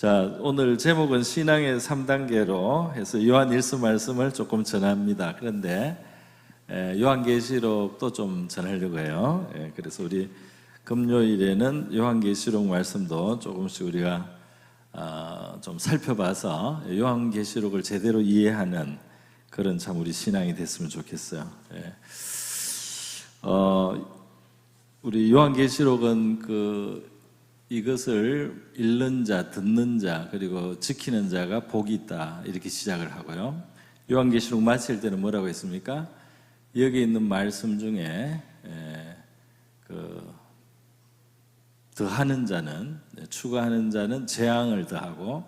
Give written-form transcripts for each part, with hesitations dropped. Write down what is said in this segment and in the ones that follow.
자, 오늘 제목은 신앙의 3단계로 해서 요한일서 말씀을 조금 전합니다. 그런데 요한계시록도 좀 전하려고 해요. 그래서 우리 금요일에는 요한계시록 말씀도 조금씩 우리가 좀 살펴봐서 요한계시록을 제대로 이해하는 그런 참 우리 신앙이 됐으면 좋겠어요. 우리 요한계시록은 이것을 읽는 자, 듣는 자, 그리고 지키는 자가 복이 있다 이렇게 시작을 하고요. 요한계시록 마칠 때는 뭐라고 했습니까? 여기 있는 말씀 중에 더하는 자는, 추가하는 자는 재앙을 더하고,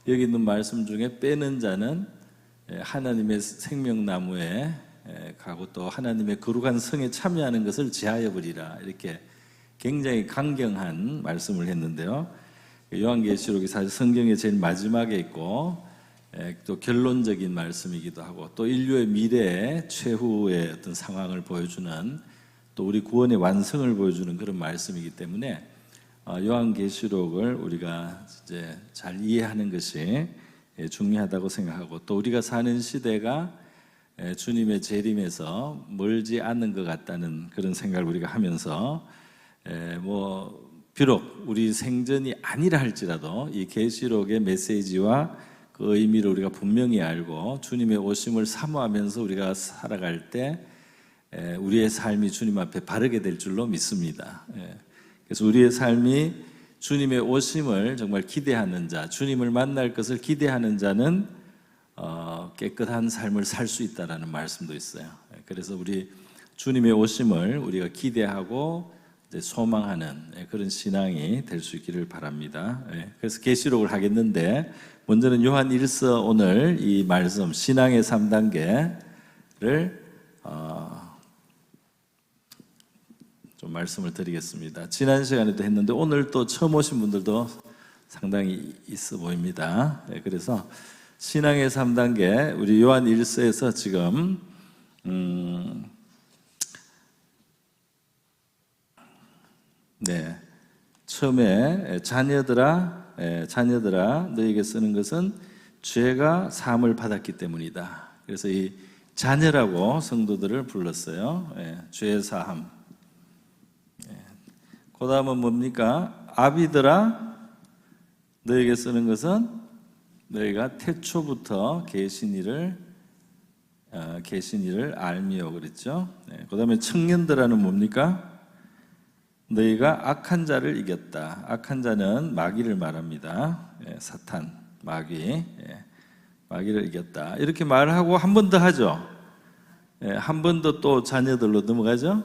여기 있는 말씀 중에 빼는 자는 하나님의 생명나무에 가고 또 하나님의 거룩한 성에 참여하는 것을 제하여 버리라, 이렇게 굉장히 강경한 말씀을 했는데요. 요한계시록이 사실 성경의 제일 마지막에 있고 또 결론적인 말씀이기도 하고 또 인류의 미래의 최후의 어떤 상황을 보여주는, 또 우리 구원의 완성을 보여주는 그런 말씀이기 때문에 요한계시록을 우리가 이제 잘 이해하는 것이 중요하다고 생각하고, 또 우리가 사는 시대가 주님의 재림에서 멀지 않는 것 같다는 그런 생각을 우리가 하면서 비록 우리 생전이 아니라 할지라도 이 계시록의 메시지와 그 의미를 우리가 분명히 알고 주님의 오심을 사모하면서 우리가 살아갈 때 우리의 삶이 주님 앞에 바르게 될 줄로 믿습니다. 그래서 우리의 삶이 주님의 오심을 정말 기대하는 자, 주님을 만날 것을 기대하는 자는 깨끗한 삶을 살 수 있다라는 말씀도 있어요. 그래서 우리 주님의 오심을 우리가 기대하고 소망하는 그런 신앙이 될 수 있기를 바랍니다. 그래서 계시록을 하겠는데, 먼저는 요한일서 오늘 이 말씀 신앙의 3단계를 좀 말씀을 드리겠습니다. 지난 시간에도 했는데 오늘 또 처음 오신 분들도 상당히 있어 보입니다. 그래서 신앙의 3단계 우리 요한일서에서 지금 처음에 자녀들아 너에게 쓰는 것은 죄가 사함을 받았기 때문이다. 그래서 이 자녀라고 성도들을 불렀어요. 죄 사함. 그 다음은 뭡니까? 아비들아 너에게 쓰는 것은 너희가 태초부터 계신 이를 알미요 그랬죠. 그 다음에 청년들아는 뭡니까? 너희가 악한 자를 이겼다. 악한 자는 마귀를 말합니다. 사탄, 마귀를 이겼다. 이렇게 말하고 한 번 더 하죠. 한 번 더 또 자녀들로 넘어가죠.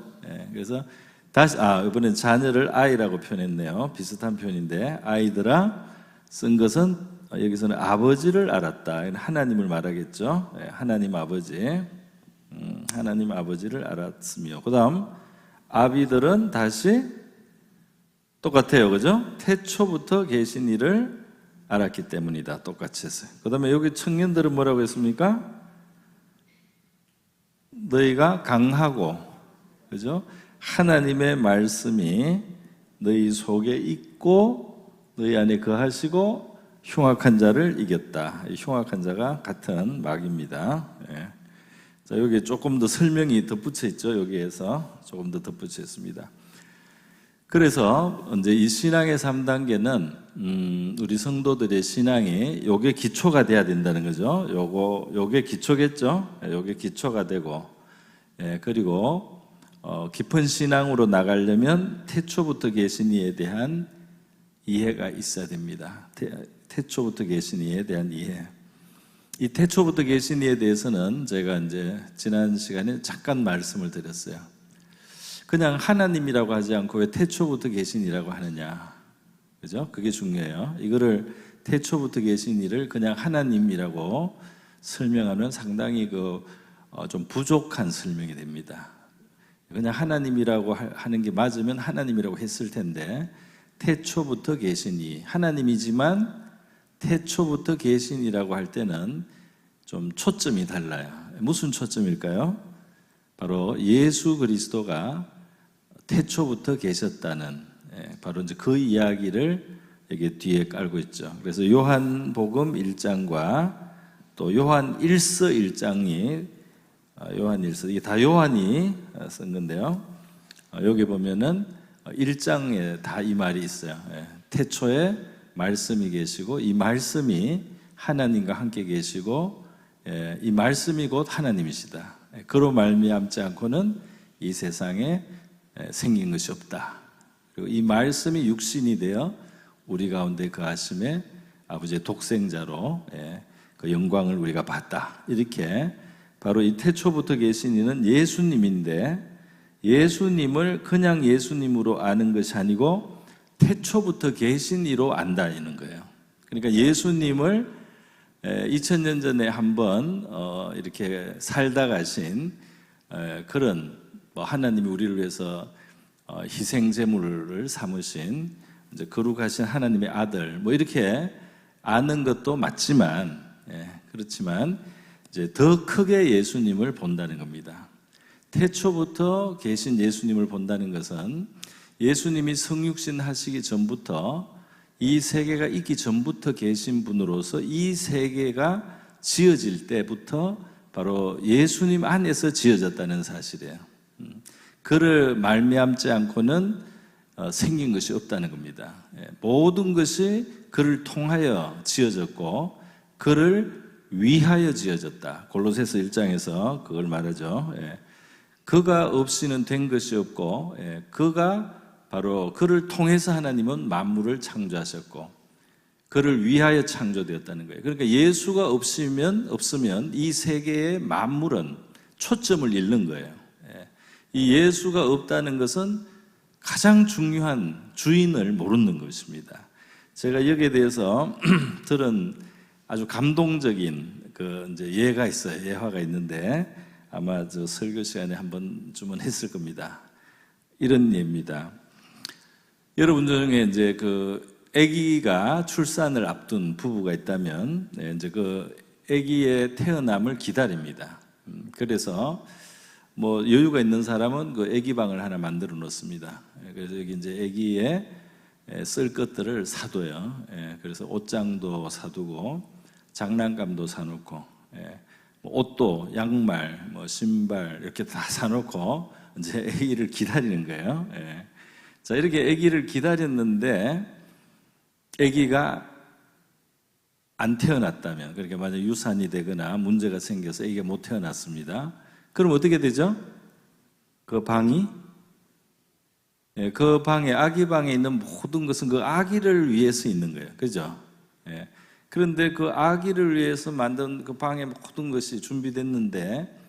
그래서 다시 이번엔 자녀를 아이라고 표현했네요. 비슷한 표현인데, 아이들아 쓴 것은 여기서는 아버지를 알았다. 하나님을 말하겠죠. 하나님 아버지, 하나님 아버지를 알았으며, 그 다음 아비들은 다시 똑같아요. 그죠? 태초부터 계신 이를 알았기 때문이다. 똑같이 했어요. 그 다음에 여기 청년들은 뭐라고 했습니까? 너희가 강하고, 그죠? 하나님의 말씀이 너희 속에 있고 너희 안에 거하시고 흉악한 자를 이겼다. 이 흉악한 자가 같은 마귀입니다. 자, 여기 조금 더 설명이 덧붙여 있죠. 여기에서 조금 더 덧붙여 있습니다. 그래서 이제 이 신앙의 3단계는 우리 성도들의 신앙이 요게 기초가 돼야 된다는 거죠. 요게 기초겠죠. 요게 기초가 되고, 그리고 깊은 신앙으로 나가려면 태초부터 계신 이에 대한 이해가 있어야 됩니다. 태초부터 계신 이에 대한 이해. 이 태초부터 계신 이에 대해서는 제가 이제 지난 시간에 잠깐 말씀을 드렸어요. 그냥 하나님이라고 하지 않고 왜 태초부터 계신 이라고 하느냐, 그죠? 그게 중요해요. 이거를 태초부터 계신 이를 그냥 하나님이라고 설명하면 상당히 좀 부족한 설명이 됩니다. 그냥 하나님이라고 하는 게 맞으면 하나님이라고 했을 텐데, 태초부터 계신 이, 하나님이지만 태초부터 계신 이라고 할 때는 좀 초점이 달라요. 무슨 초점일까요? 바로 예수 그리스도가 태초부터 계셨다는, 바로 이제 그 이야기를 이게 뒤에 깔고 있죠. 그래서 요한복음 1장과 또 요한 1서 1장이 요한 1서 이게 다 요한이 쓴 건데요. 여기 보면은 1장에 다 이 말이 있어요. 태초에 말씀이 계시고 이 말씀이 하나님과 함께 계시고 이 말씀이 곧 하나님이시다. 그로 말미암지 않고는 이 세상에 생긴 것이 없다. 그리고 이 말씀이 육신이 되어 우리 가운데 거하심에 아버지의 독생자로 그 영광을 우리가 봤다. 이렇게 바로 이 태초부터 계신 이는 예수님인데 예수님을 그냥 예수님으로 아는 것이 아니고 태초부터 계신 이로 안다는 거예요. 그러니까 예수님을 2000년 전에 한번 이렇게 살다 가신 그런 하나님이 우리를 위해서 희생 제물을 삼으신 이제 거룩하신 하나님의 아들 이렇게 아는 것도 맞지만 그렇지만 이제 더 크게 예수님을 본다는 겁니다. 태초부터 계신 예수님을 본다는 것은 예수님이 성육신 하시기 전부터 이 세계가 있기 전부터 계신 분으로서 이 세계가 지어질 때부터 바로 예수님 안에서 지어졌다는 사실이에요. 그를 말미암지 않고는 생긴 것이 없다는 겁니다. 모든 것이 그를 통하여 지어졌고 그를 위하여 지어졌다. 골로새서 1장에서 그걸 말하죠. 그가 없이는 된 것이 없고 그가 바로 그를 통해서 하나님은 만물을 창조하셨고 그를 위하여 창조되었다는 거예요. 그러니까 예수가 없으면 이 세계의 만물은 초점을 잃는 거예요. 이 예수가 없다는 것은 가장 중요한 주인을 모르는 것입니다. 제가 여기에 대해서 들은 아주 감동적인 이제 예가 있어요. 예화가 있는데 아마 저 설교 시간에 한 번쯤은 했을 겁니다. 이런 예입니다. 여러분 중에 이제 아기가 출산을 앞둔 부부가 있다면 이제 그 아기의 태어남을 기다립니다. 그래서 여유가 있는 사람은 그 아기 방을 하나 만들어 놓습니다. 그래서 여기 이제 아기의 쓸 것들을 사둬요. 그래서 옷장도 사두고 장난감도 사놓고 옷도 양말, 신발 이렇게 다 사놓고 이제 아기를 기다리는 거예요. 자, 이렇게 아기를 기다렸는데 아기가 안 태어났다면, 그러니까 만약 유산이 되거나 문제가 생겨서 아기가 못 태어났습니다. 그럼 어떻게 되죠? 그 방에 아기 방에 있는 모든 것은 그 아기를 위해서 있는 거예요. 그죠? 그런데 그 아기를 위해서 만든 그 방에 모든 것이 준비됐는데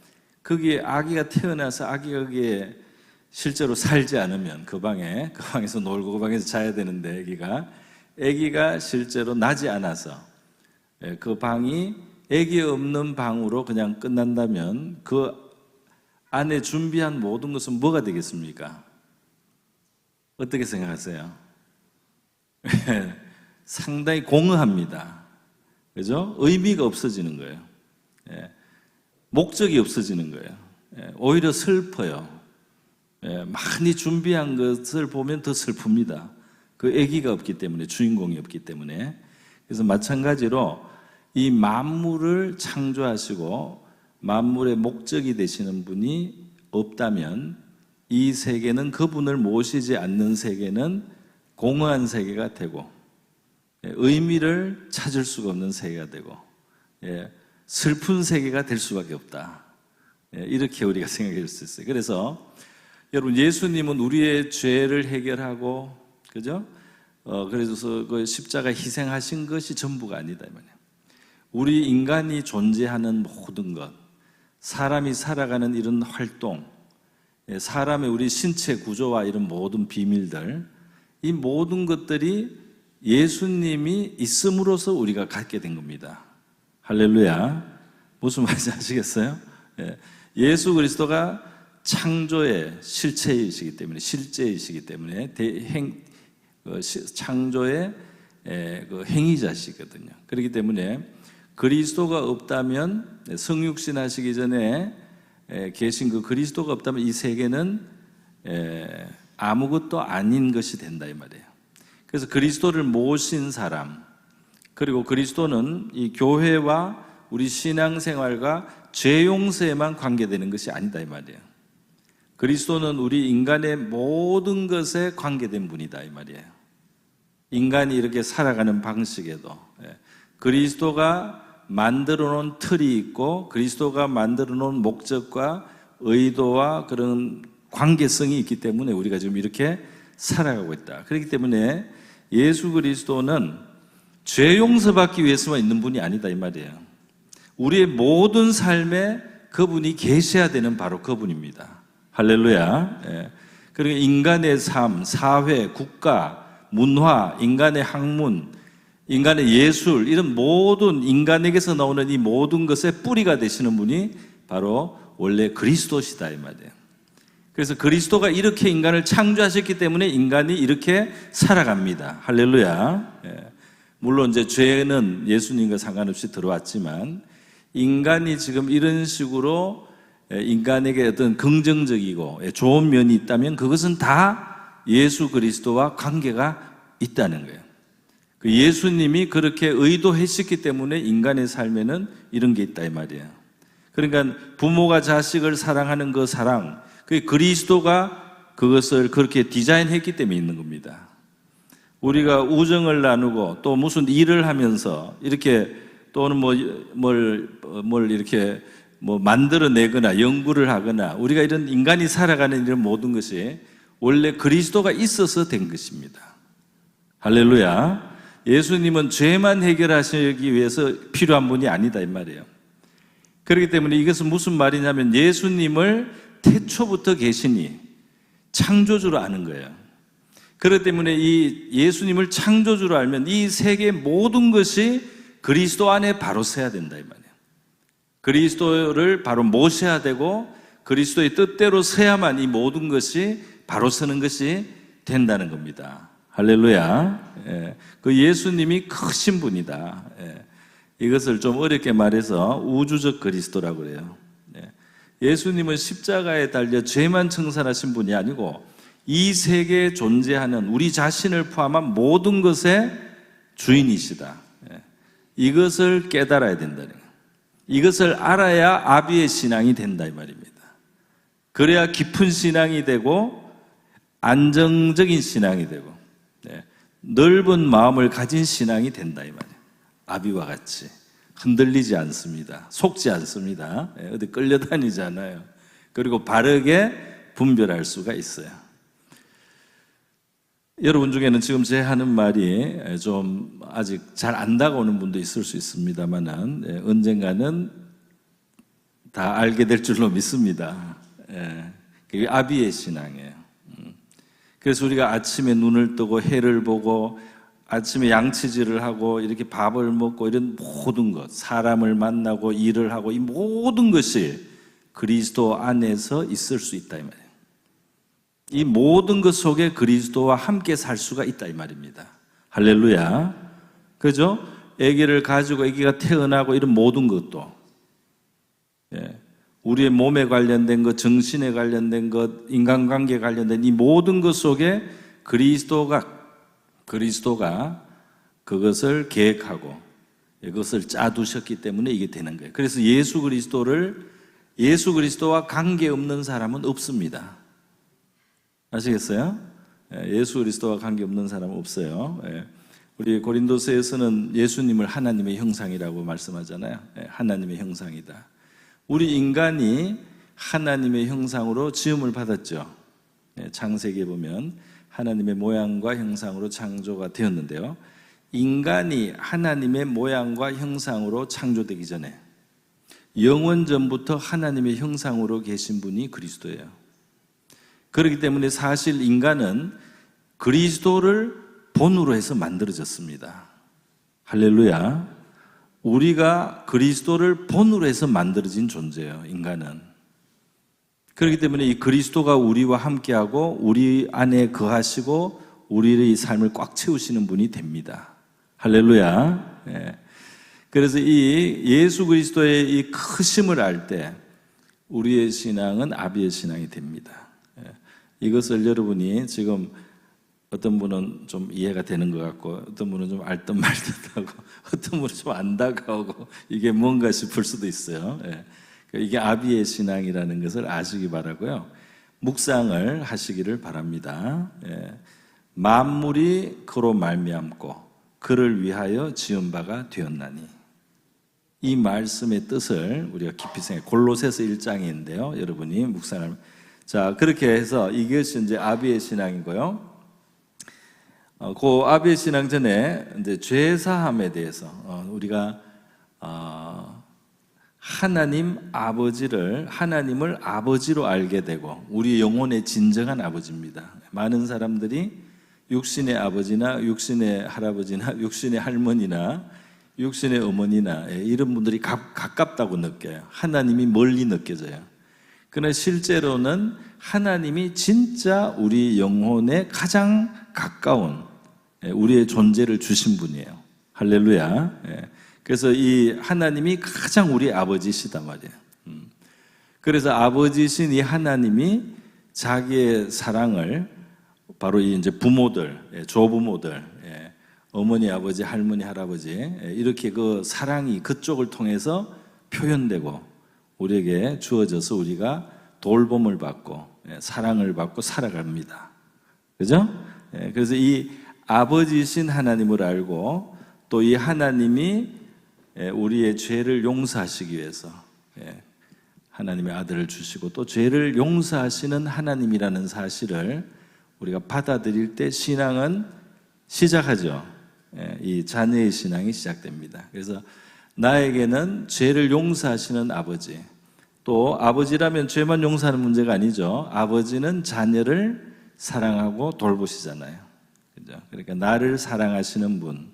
거기에 아기가 태어나서 아기가 거기에 실제로 살지 않으면 그 방에서 놀고 그 방에서 자야 되는데 아기가 실제로 나지 않아서 그 방이 아기 없는 방으로 그냥 끝난다면 그 안에 준비한 모든 것은 뭐가 되겠습니까? 어떻게 생각하세요? 상당히 공허합니다. 그죠? 의미가 없어지는 거예요. 목적이 없어지는 거예요. 오히려 슬퍼요. 많이 준비한 것을 보면 더 슬픕니다. 그 아기가 없기 때문에, 주인공이 없기 때문에. 그래서 마찬가지로 이 만물을 창조하시고 만물의 목적이 되시는 분이 없다면 이 세계는 그분을 모시지 않는 세계는 공허한 세계가 되고 의미를 찾을 수가 없는 세계가 되고 슬픈 세계가 될 수밖에 없다. 이렇게 우리가 생각할 수 있어요. 그래서 여러분, 예수님은 우리의 죄를 해결하고, 그죠? 그래서 그 십자가 희생하신 것이 전부가 아니다, 이 말이에요. 우리 인간이 존재하는 모든 것, 사람이 살아가는 이런 활동, 사람의 우리 신체 구조와 이런 모든 비밀들, 이 모든 것들이 예수님이 있음으로써 우리가 갖게 된 겁니다. 할렐루야. 무슨 말인지 아시겠어요? 예수 그리스도가 창조의 실체이시기 때문에, 실제이시기 때문에 창조의 그 행위자시거든요. 그렇기 때문에 그리스도가 없다면, 성육신 하시기 전에 계신 그 그리스도가 없다면 이 세계는 아무것도 아닌 것이 된다 이 말이에요. 그래서 그리스도를 모신 사람, 그리고 그리스도는 이 교회와 우리 신앙생활과 죄 용서에만 관계되는 것이 아니다 이 말이에요. 그리스도는 우리 인간의 모든 것에 관계된 분이다 이 말이에요. 인간이 이렇게 살아가는 방식에도 그리스도가 만들어 놓은 틀이 있고 그리스도가 만들어 놓은 목적과 의도와 그런 관계성이 있기 때문에 우리가 지금 이렇게 살아가고 있다. 그렇기 때문에 예수 그리스도는 죄 용서받기 위해서만 있는 분이 아니다 이 말이에요. 우리의 모든 삶에 그분이 계셔야 되는 바로 그분입니다. 할렐루야. 그리고 인간의 삶, 사회, 국가, 문화, 인간의 학문, 인간의 예술, 이런 모든 인간에게서 나오는 이 모든 것의 뿌리가 되시는 분이 바로 원래 그리스도시다 이 말이에요. 그래서 그리스도가 이렇게 인간을 창조하셨기 때문에 인간이 이렇게 살아갑니다. 할렐루야. 물론 이제 죄는 예수님과 상관없이 들어왔지만 인간이 지금 이런 식으로 인간에게 어떤 긍정적이고 좋은 면이 있다면 그것은 다 예수 그리스도와 관계가 있다는 거예요. 그 예수님이 그렇게 의도했었기 때문에 인간의 삶에는 이런 게 있다 이 말이에요. 그러니까 부모가 자식을 사랑하는 그 사랑, 그 그리스도가 그것을 그렇게 디자인했기 때문에 있는 겁니다. 우리가 우정을 나누고 또 무슨 일을 하면서 이렇게 또는 뭘 이렇게 만들어내거나 연구를 하거나 우리가 이런 인간이 살아가는 이런 모든 것이 원래 그리스도가 있어서 된 것입니다. 할렐루야. 예수님은 죄만 해결하시기 위해서 필요한 분이 아니다 이 말이에요. 그렇기 때문에 이것은 무슨 말이냐면 예수님을 태초부터 계시니 창조주로 아는 거예요. 그렇기 때문에 이 예수님을 창조주로 알면 이 세계 모든 것이 그리스도 안에 바로 서야 된다 이 말이에요. 그리스도를 바로 모셔야 되고 그리스도의 뜻대로 서야만 이 모든 것이 바로 서는 것이 된다는 겁니다. 할렐루야. 그 예수님이 크신 분이다. 이것을 좀 어렵게 말해서 우주적 그리스도라고 그래요. 예수님은 십자가에 달려 죄만 청산하신 분이 아니고 이 세계에 존재하는 우리 자신을 포함한 모든 것의 주인이시다. 이것을 깨달아야 된다는 거예요. 이것을 알아야 아비의 신앙이 된다 이 말입니다. 그래야 깊은 신앙이 되고 안정적인 신앙이 되고 넓은 마음을 가진 신앙이 된다 이 말이에요. 아비와 같이 흔들리지 않습니다. 속지 않습니다. 어디 끌려다니지 않아요. 그리고 바르게 분별할 수가 있어요. 여러분 중에는 지금 제 하는 말이 좀 아직 잘 안 다가오는 분도 있을 수 있습니다만은 언젠가는 다 알게 될 줄로 믿습니다. 그게 아비의 신앙이에요. 그래서 우리가 아침에 눈을 뜨고 해를 보고 아침에 양치질을 하고 이렇게 밥을 먹고 이런 모든 것, 사람을 만나고 일을 하고 이 모든 것이 그리스도 안에서 있을 수 있다 이 말이에요. 이 모든 것 속에 그리스도와 함께 살 수가 있다 이 말입니다. 할렐루야. 그죠? 아기를 가지고 아기가 태어나고 이런 모든 것도 우리의 몸에 관련된 것, 정신에 관련된 것, 인간관계에 관련된 이 모든 것 속에 그리스도가 그것을 계획하고 그것을 짜두셨기 때문에 이게 되는 거예요. 그래서 예수 그리스도와 관계없는 사람은 없습니다. 아시겠어요? 예수 그리스도와 관계없는 사람은 없어요. 우리 고린도서에서는 예수님을 하나님의 형상이라고 말씀하잖아요. 하나님의 형상이다. 우리 인간이 하나님의 형상으로 지음을 받았죠. 창세기에 보면 하나님의 모양과 형상으로 창조가 되었는데요. 인간이 하나님의 모양과 형상으로 창조되기 전에 영원 전부터 하나님의 형상으로 계신 분이 그리스도예요. 그렇기 때문에 사실 인간은 그리스도를 본으로 해서 만들어졌습니다. 할렐루야. 우리가 그리스도를 본으로 해서 만들어진 존재예요, 인간은. 그렇기 때문에 이 그리스도가 우리와 함께하고 우리 안에 거하시고 우리의 삶을 꽉 채우시는 분이 됩니다. 할렐루야. 그래서 이 예수 그리스도의 이 크심을 알 때 우리의 신앙은 아비의 신앙이 됩니다. 이것을 여러분이 지금 어떤 분은 좀 이해가 되는 것 같고, 어떤 분은 좀 알듯 말듯하고, 어떤 분은 좀 안 다가오고, 이게 뭔가 싶을 수도 있어요. 예. 이게 아비의 신앙이라는 것을 아시기 바라고요. 묵상을 하시기를 바랍니다. 예. 만물이 그로 말미암고 그를 위하여 지은 바가 되었나니. 이 말씀의 뜻을 우리가 깊이 생각해. 골로새서 1장인데요. 여러분이 묵상을. 자, 그렇게 해서 이것이 이제 아비의 신앙이고요. 그 아비의 신앙 전에 이제 죄사함에 대해서 우리가 하나님을 아버지로 알게 되고, 우리 영혼의 진정한 아버지입니다. 많은 사람들이 육신의 아버지나 육신의 할아버지나 육신의 할머니나 육신의 어머니나 이런 분들이 가깝다고 느껴요. 하나님이 멀리 느껴져요. 그러나 실제로는 하나님이 진짜 우리 영혼에 가장 가까운 우리의 존재를 주신 분이에요. 할렐루야. 그래서 이 하나님이 가장 우리 아버지시다 말이에요. 그래서 아버지신 이 하나님이 자기의 사랑을 바로 이 이제 부모들, 조부모들, 어머니, 아버지, 할머니, 할아버지, 이렇게 그 사랑이 그쪽을 통해서 표현되고 우리에게 주어져서 우리가 돌봄을 받고 사랑을 받고 살아갑니다. 그죠? 그래서 이 아버지신 하나님을 알고, 또 이 하나님이 우리의 죄를 용서하시기 위해서 하나님의 아들을 주시고, 또 죄를 용서하시는 하나님이라는 사실을 우리가 받아들일 때 신앙은 시작하죠. 이 자녀의 신앙이 시작됩니다. 그래서 나에게는 죄를 용서하시는 아버지, 또 아버지라면 죄만 용서하는 문제가 아니죠. 아버지는 자녀를 사랑하고 돌보시잖아요. 그죠? 그러니까 나를 사랑하시는 분,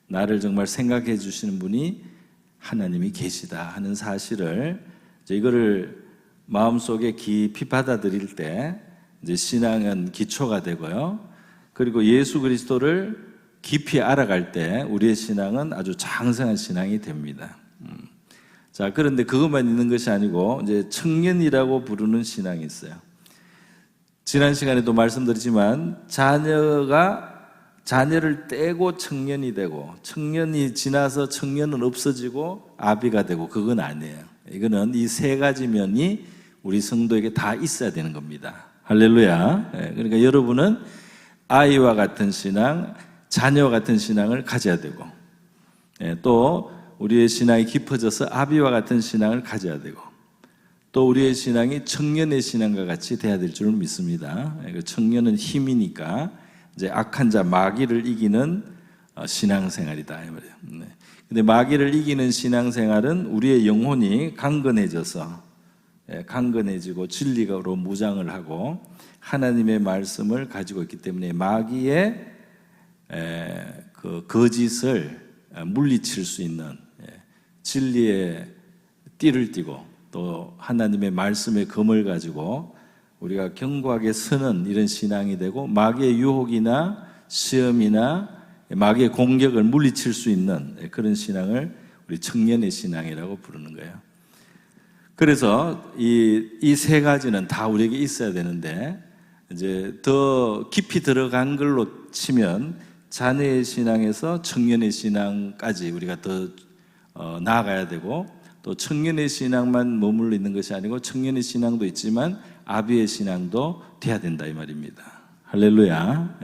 나를 정말 생각해 주시는 분이 하나님이 계시다 하는 사실을, 이거를 마음속에 깊이 받아들일 때 이제 신앙은 기초가 되고요. 그리고 예수 그리스도를 깊이 알아갈 때 우리의 신앙은 아주 장성한 신앙이 됩니다. 자, 그런데 그것만 있는 것이 아니고 이제 청년이라고 부르는 신앙이 있어요. 지난 시간에도 말씀드렸지만 자녀를 떼고 청년이 되고, 청년이 지나서 청년은 없어지고 아비가 되고, 그건 아니에요. 이거는 이 세 가지 면이 우리 성도에게 다 있어야 되는 겁니다. 할렐루야. 그러니까 여러분은 아이와 같은 신앙, 자녀와 같은 신앙을 가져야 되고, 또 우리의 신앙이 깊어져서 아비와 같은 신앙을 가져야 되고, 또 우리의 신앙이 청년의 신앙과 같이 돼야 될 줄 믿습니다. 청년은 힘이니까 이제 악한 자 마귀를 이기는 신앙생활이다 이 말이에요. 근데 마귀를 이기는 신앙생활은 우리의 영혼이 강건해지고 진리로 무장을 하고 하나님의 말씀을 가지고 있기 때문에 마귀의 그 거짓을 물리칠 수 있는 진리의 띠를 띠고, 또 하나님의 말씀의 검을 가지고 우리가 견고하게 서는 이런 신앙이 되고, 마귀의 유혹이나 시험이나 마귀의 공격을 물리칠 수 있는 그런 신앙을 우리 청년의 신앙이라고 부르는 거예요. 그래서 이 세 가지는 다 우리에게 있어야 되는데, 이제 더 깊이 들어간 걸로 치면 자녀의 신앙에서 청년의 신앙까지 우리가 더 나아가야 되고, 또 청년의 신앙만 머물러 있는 것이 아니고 청년의 신앙도 있지만 아비의 신앙도 돼야 된다 이 말입니다. 할렐루야.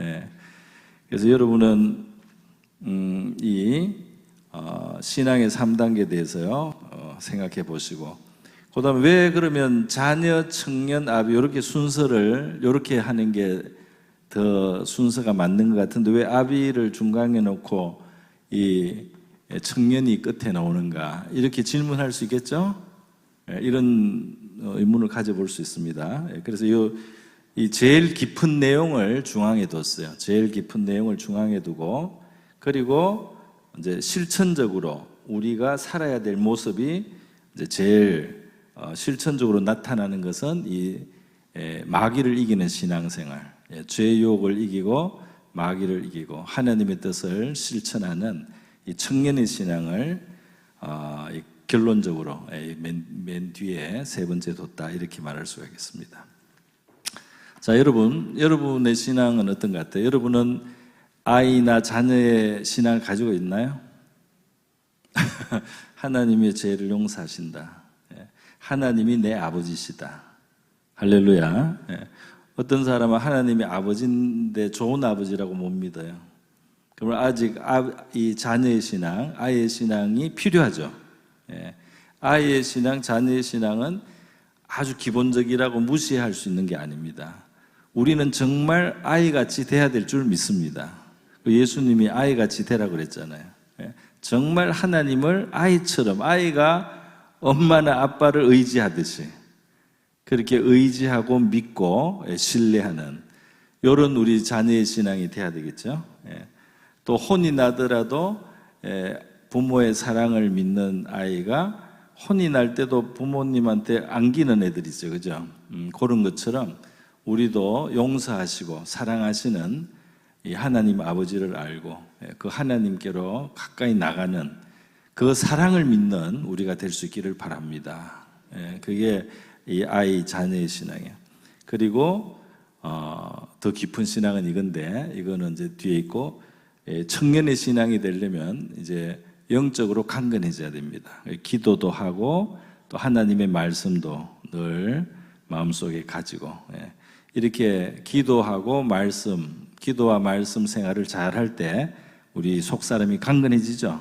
그래서 여러분은 이 신앙의 3단계에 대해서요 생각해 보시고, 그 다음에 왜 그러면 자녀, 청년, 아비 이렇게 순서를 이렇게 하는 게 더 순서가 맞는 것 같은데 왜 아비를 중간에 놓고 이 청년이 끝에 나오는가, 이렇게 질문할 수 있겠죠? 이런 의문을 가져볼 수 있습니다. 그래서 이 제일 깊은 내용을 중앙에 뒀어요. 제일 깊은 내용을 중앙에 두고, 그리고 이제 실천적으로 우리가 살아야 될 모습이 이제 제일 실천적으로 나타나는 것은 이 마귀를 이기는 신앙생활, 죄의 유혹을 이기고 마귀를 이기고 하나님의 뜻을 실천하는 이 청년의 신앙을 결론적으로 맨 뒤에 세 번째 뒀다, 이렇게 말할 수가 있겠습니다. 자, 여러분의 신앙은 어떤 것 같아요? 여러분은 아이나 자녀의 신앙을 가지고 있나요? 하나님의 죄를 용서하신다. 하나님이 내 아버지시다. 할렐루야. 어떤 사람은 하나님이 아버지인데 좋은 아버지라고 못 믿어요. 그러면 아직 이 자녀의 신앙, 아이의 신앙이 필요하죠. 아이의 신앙, 자녀의 신앙은 아주 기본적이라고 무시할 수 있는 게 아닙니다. 우리는 정말 아이같이 돼야 될 줄 믿습니다. 예수님이 아이같이 되라고 그랬잖아요. 정말 하나님을 아이처럼, 아이가 엄마나 아빠를 의지하듯이 그렇게 의지하고 믿고 신뢰하는 이런 우리 자녀의 신앙이 돼야 되겠죠. 또 혼이 나더라도 부모의 사랑을 믿는 아이가 혼이 날 때도 부모님한테 안기는 애들 있죠, 그죠? 그런 것처럼 우리도 용서하시고 사랑하시는 이 하나님 아버지를 알고 그 하나님께로 가까이 나가는 그 사랑을 믿는 우리가 될 수 있기를 바랍니다. 그게 이 아이 자녀의 신앙이에요. 그리고 더 깊은 신앙은 이건데, 이거는 이제 뒤에 있고, 청년의 신앙이 되려면 이제 영적으로 강건해져야 됩니다. 기도도 하고 또 하나님의 말씀도 늘 마음속에 가지고, 이렇게 기도하고 기도와 말씀 생활을 잘 할 때 우리 속사람이 강건해지죠.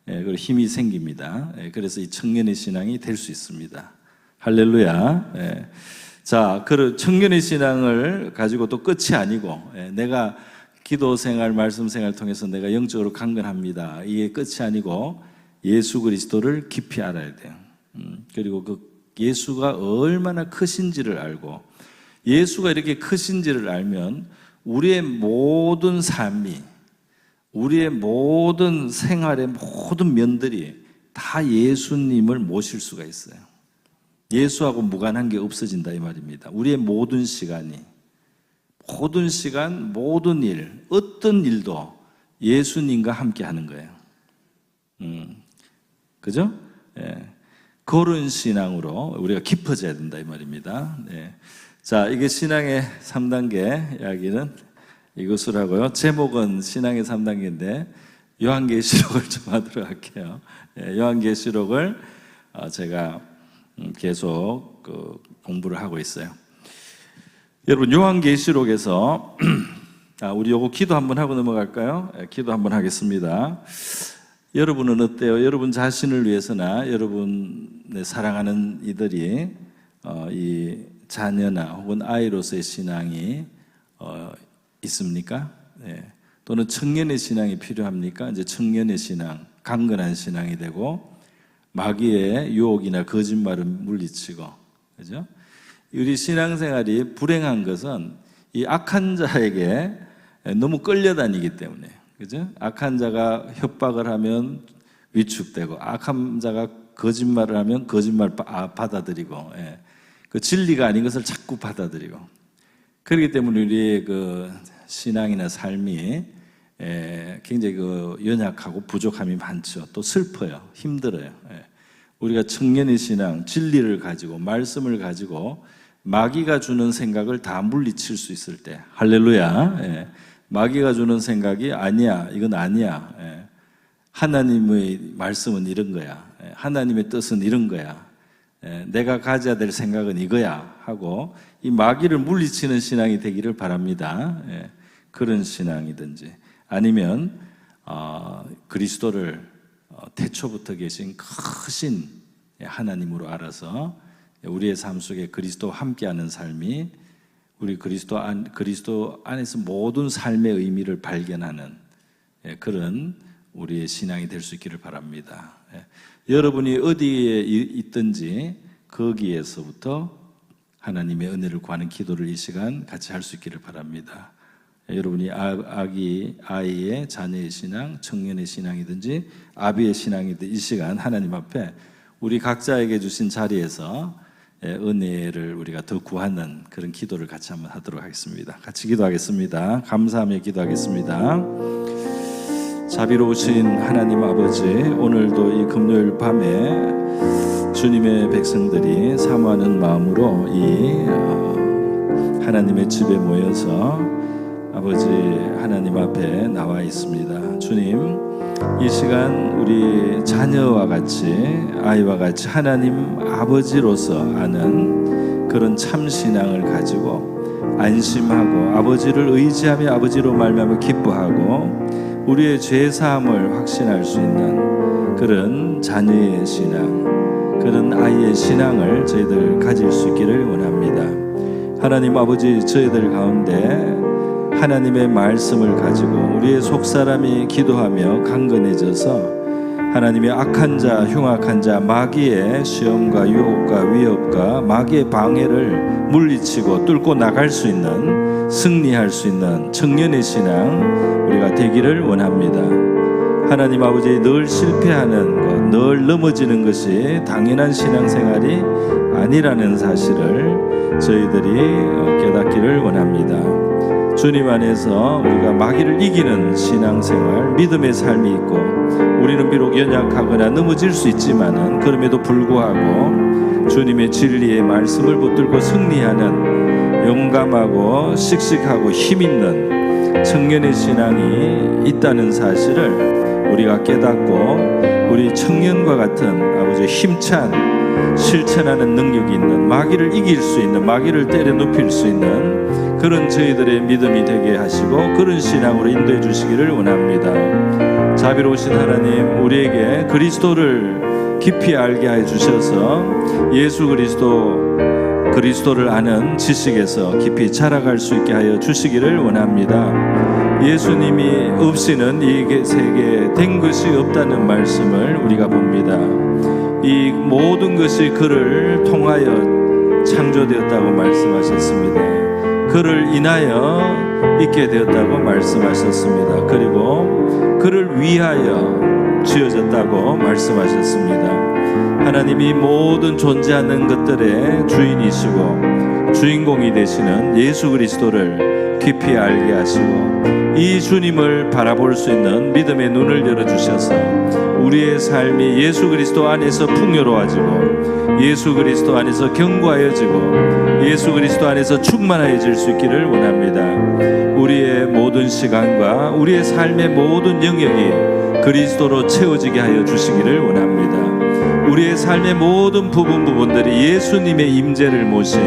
그리고 힘이 생깁니다. 그래서 이 청년의 신앙이 될 수 있습니다. 할렐루야. 자, 그 청년의 신앙을 가지고 또 끝이 아니고, 내가 기도 생활, 말씀 생활 통해서 내가 영적으로 강건합니다. 이게 끝이 아니고 예수 그리스도를 깊이 알아야 돼요. 그리고 그 예수가 얼마나 크신지를 알고, 예수가 이렇게 크신지를 알면 우리의 모든 삶이, 우리의 모든 생활의 모든 면들이 다 예수님을 모실 수가 있어요. 예수하고 무관한 게 없어진다 이 말입니다. 우리의 모든 시간이, 모든 시간, 모든 일, 어떤 일도 예수님과 함께 하는 거예요. 그죠? 그런 신앙으로 우리가 깊어져야 된다 이 말입니다. 자, 이게 신앙의 3단계 이야기는 이것을 하고요. 제목은 신앙의 3단계인데 요한계시록을 좀 하도록 할게요. 요한계시록을 제가 계속 공부를 하고 있어요. 여러분, 요한계시록에서 우리 요거 기도 한번 하고 넘어갈까요? 기도 한번 하겠습니다. 여러분은 어때요? 여러분 자신을 위해서나 여러분의 사랑하는 이들이 이 자녀나 혹은 아이로서의 신앙이 있습니까? 또는 청년의 신앙이 필요합니까? 이제 청년의 신앙, 강건한 신앙이 되고 마귀의 유혹이나 거짓말을 물리치고, 그죠? 우리 신앙생활이 불행한 것은 이 악한 자에게 너무 끌려다니기 때문에, 그죠? 악한 자가 협박을 하면 위축되고, 악한 자가 거짓말을 하면 거짓말 받아들이고, 그 진리가 아닌 것을 자꾸 받아들이고, 그렇기 때문에 우리의 그 신앙이나 삶이 굉장히 그 연약하고 부족함이 많죠. 또 슬퍼요. 힘들어요. 우리가 청년의 신앙, 진리를 가지고 말씀을 가지고 마귀가 주는 생각을 다 물리칠 수 있을 때, 할렐루야. 마귀가 주는 생각이 아니야, 이건 아니야. 하나님의 말씀은 이런 거야. 하나님의 뜻은 이런 거야. 내가 가져야 될 생각은 이거야 하고 이 마귀를 물리치는 신앙이 되기를 바랍니다. 그런 신앙이든지 아니면 그리스도를 태초부터 계신 크신 하나님으로 알아서 우리의 삶 속에 그리스도와 함께하는 삶이 우리 그리스도 안에서 모든 삶의 의미를 발견하는 그런 우리의 신앙이 될 수 있기를 바랍니다. 여러분이 어디에 있든지 거기에서부터 하나님의 은혜를 구하는 기도를 이 시간 같이 할 수 있기를 바랍니다. 여러분이 아이의 자녀의 신앙, 청년의 신앙이든지 아비의 신앙이든지 이 시간 하나님 앞에 우리 각자에게 주신 자리에서 은혜를 우리가 더 구하는 그런 기도를 같이 한번 하도록 하겠습니다. 같이 기도하겠습니다. 감사하며 기도하겠습니다. 자비로우신 하나님 아버지, 오늘도 이 금요일 밤에 주님의 백성들이 사모하는 마음으로 이 하나님의 집에 모여서 아버지 하나님 앞에 나와 있습니다. 주님, 이 시간 우리 자녀와 같이, 아이와 같이 하나님 아버지로서 아는 그런 참신앙을 가지고 안심하고 아버지를 의지하며 아버지로 말미암아 기뻐하고 우리의 죄사함을 확신할 수 있는 그런 자녀의 신앙, 그런 아이의 신앙을 저희들 가질 수 있기를 원합니다. 하나님 아버지, 저희들 가운데 하나님의 말씀을 가지고 우리의 속사람이 기도하며 강건해져서 하나님의 악한 자, 흉악한 자, 마귀의 시험과 유혹과 위협과 마귀의 방해를 물리치고 뚫고 나갈 수 있는, 승리할 수 있는 청년의 신앙 우리가 되기를 원합니다. 하나님 아버지, 늘 실패하는 것, 늘 넘어지는 것이 당연한 신앙생활이 아니라는 사실을 저희들이 깨닫기를 원합니다. 주님 안에서 우리가 마귀를 이기는 신앙생활, 믿음의 삶이 있고 우리는 비록 연약하거나 넘어질 수 있지만은 그럼에도 불구하고 주님의 진리의 말씀을 붙들고 승리하는 용감하고 씩씩하고 힘있는 청년의 신앙이 있다는 사실을 우리가 깨닫고 우리 청년과 같은 아버지 힘찬 실천하는 능력이 있는, 마귀를 이길 수 있는, 마귀를 때려 눕힐 수 있는 그런 저희들의 믿음이 되게 하시고 그런 신앙으로 인도해 주시기를 원합니다. 자비로우신 하나님, 우리에게 그리스도를 깊이 알게 해 주셔서 예수 그리스도를 아는 지식에서 깊이 자라갈 수 있게 하여 주시기를 원합니다. 예수님이 없이는 이 세계에 된 것이 없다는 말씀을 우리가 봅니다. 이 모든 것이 그를 통하여 창조되었다고 말씀하셨습니다. 그를 인하여 있게 되었다고 말씀하셨습니다. 그리고 그를 위하여 지어졌다고 말씀하셨습니다. 하나님이 모든 존재하는 것들의 주인이시고 주인공이 되시는 예수 그리스도를 깊이 알게 하시고 이 주님을 바라볼 수 있는 믿음의 눈을 열어주셔서 우리의 삶이 예수 그리스도 안에서 풍요로워지고 예수 그리스도 안에서 견고하여지고 예수 그리스도 안에서 충만해질 수 있기를 원합니다. 우리의 모든 시간과 우리의 삶의 모든 영역이 그리스도로 채워지게 하여 주시기를 원합니다. 우리의 삶의 모든 부분들이 예수님의 임재를 모신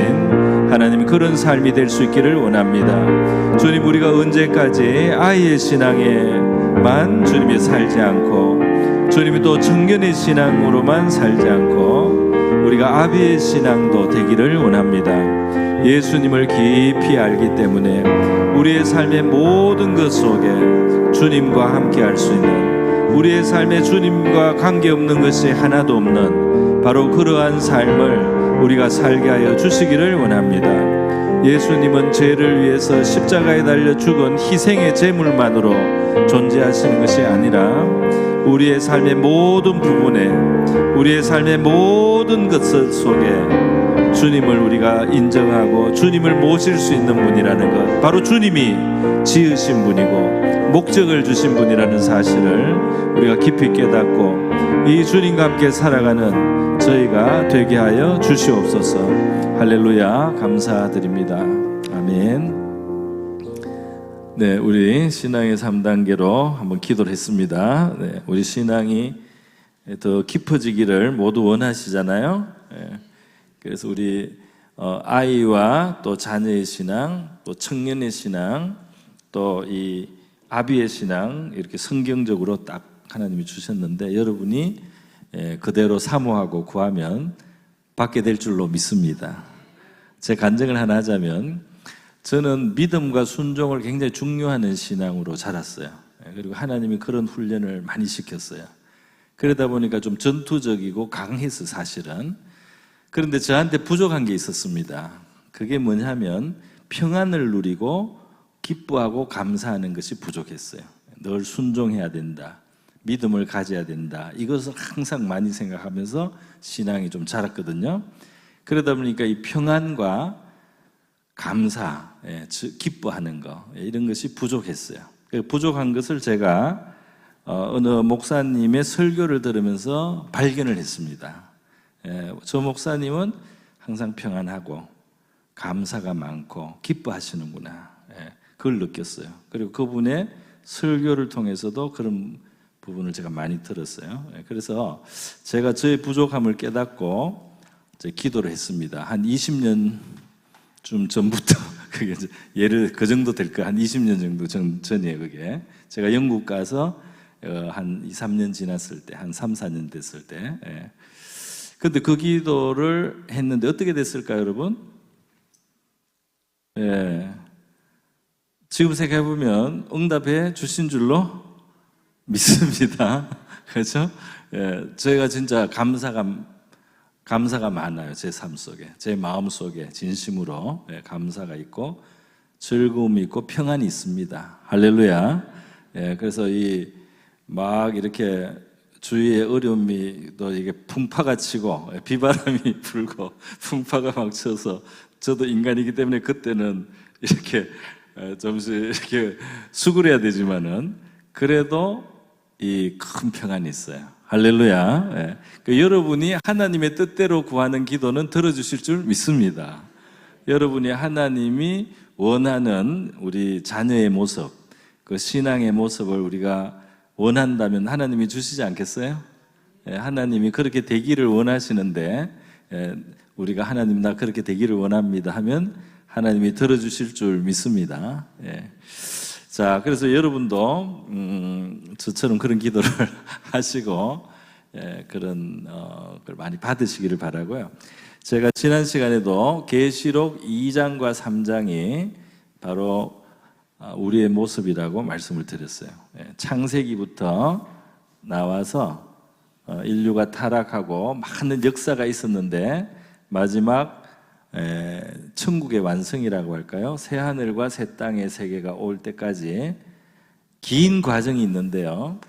하나님 그런 삶이 될 수 있기를 원합니다. 주님, 우리가 언제까지 아이의 신앙에만 주님이 살지 않고 주님이 또 청년의 신앙으로만 살지 않고 우리가 아비의 신앙도 되기를 원합니다. 예수님을 깊이 알기 때문에 우리의 삶의 모든 것 속에 주님과 함께 할 수 있는, 우리의 삶에 주님과 관계없는 것이 하나도 없는 바로 그러한 삶을 우리가 살게 하여 주시기를 원합니다. 예수님은 죄를 위해서 십자가에 달려 죽은 희생의 제물만으로 존재하시는 것이 아니라 우리의 삶의 모든 부분에, 우리의 삶의 모든 것 속에 주님을 우리가 인정하고 주님을 모실 수 있는 분이라는 것, 바로 주님이 지으신 분이고 목적을 주신 분이라는 사실을 우리가 깊이 깨닫고 이 주님과 함께 살아가는 저희가 되게 하여 주시옵소서. 할렐루야, 감사드립니다. 아멘. 네, 우리 신앙의 3단계로 한번 기도를 했습니다. 네, 우리 신앙이 더 깊어지기를 모두 원하시잖아요. 네, 그래서 우리 아이와 또 자녀의 신앙, 또 청년의 신앙, 또 이 아비의 신앙, 이렇게 성경적으로 딱 하나님이 주셨는데 여러분이 그대로 사모하고 구하면 받게 될 줄로 믿습니다. 제 간증을 하나 하자면, 저는 믿음과 순종을 굉장히 중요하는 신앙으로 자랐어요. 그리고 하나님이 그런 훈련을 많이 시켰어요. 그러다 보니까 좀 전투적이고 강했어, 사실은. 그런데 저한테 부족한 게 있었습니다. 그게 뭐냐면 평안을 누리고 기뻐하고 감사하는 것이 부족했어요. 늘 순종해야 된다, 믿음을 가져야 된다, 이것을 항상 많이 생각하면서 신앙이 좀 자랐거든요. 그러다 보니까 이 평안과 감사, 기뻐하는 거, 이런 것이 부족했어요. 부족한 것을 제가 어느 목사님의 설교를 들으면서 발견을 했습니다. 저 목사님은 항상 평안하고 감사가 많고 기뻐하시는구나. 그걸 느꼈어요. 그리고 그분의 설교를 통해서도 그런 부분을 제가 많이 들었어요. 그래서 제가 저의 부족함을 깨닫고 기도를 했습니다. 한 20년쯤 전부터 그게 예를 그 정도 될 거 한 20년 정도 전이에요. 그게 제가 영국 가서 한 2, 3년 지났을 때, 한 3, 4년 됐을 때. 근데 그 기도를 했는데 어떻게 됐을까요, 여러분? 지금 생각해보면 응답해 주신 줄로 믿습니다. 그렇죠? 저희가 진짜 감사가 많아요. 제 삶 속에, 제 마음 속에 진심으로 감사가 있고 즐거움이 있고 평안이 있습니다. 할렐루야. 그래서 막 이렇게 주위에 어려움이 또 이게 풍파가 치고 비바람이 불고 풍파가 막 쳐서 저도 인간이기 때문에 그때는 이렇게 좀씩 이렇게 수그려야 되지만은 그래도 이 큰 평안이 있어요. 할렐루야. 여러분이 하나님의 뜻대로 구하는 기도는 들어주실 줄 믿습니다. 여러분이 하나님이 원하는 우리 자녀의 모습, 그 신앙의 모습을 우리가 원한다면 하나님이 주시지 않겠어요? 하나님이 그렇게 되기를 원하시는데 우리가 하나님 나 그렇게 되기를 원합니다 하면 하나님이 들어주실 줄 믿습니다. 자, 그래서 여러분도 저처럼 그런 기도를 하시고 그런 걸 많이 받으시기를 바라고요. 제가 지난 시간에도 계시록 2장과 3장이 바로 우리의 모습이라고 말씀을 드렸어요. 창세기부터 나와서 인류가 타락하고 많은 역사가 있었는데 마지막 천국의 완성이라고 할까요? 새 하늘과 새 땅의 세계가 올 때까지 긴 과정이 있는데요.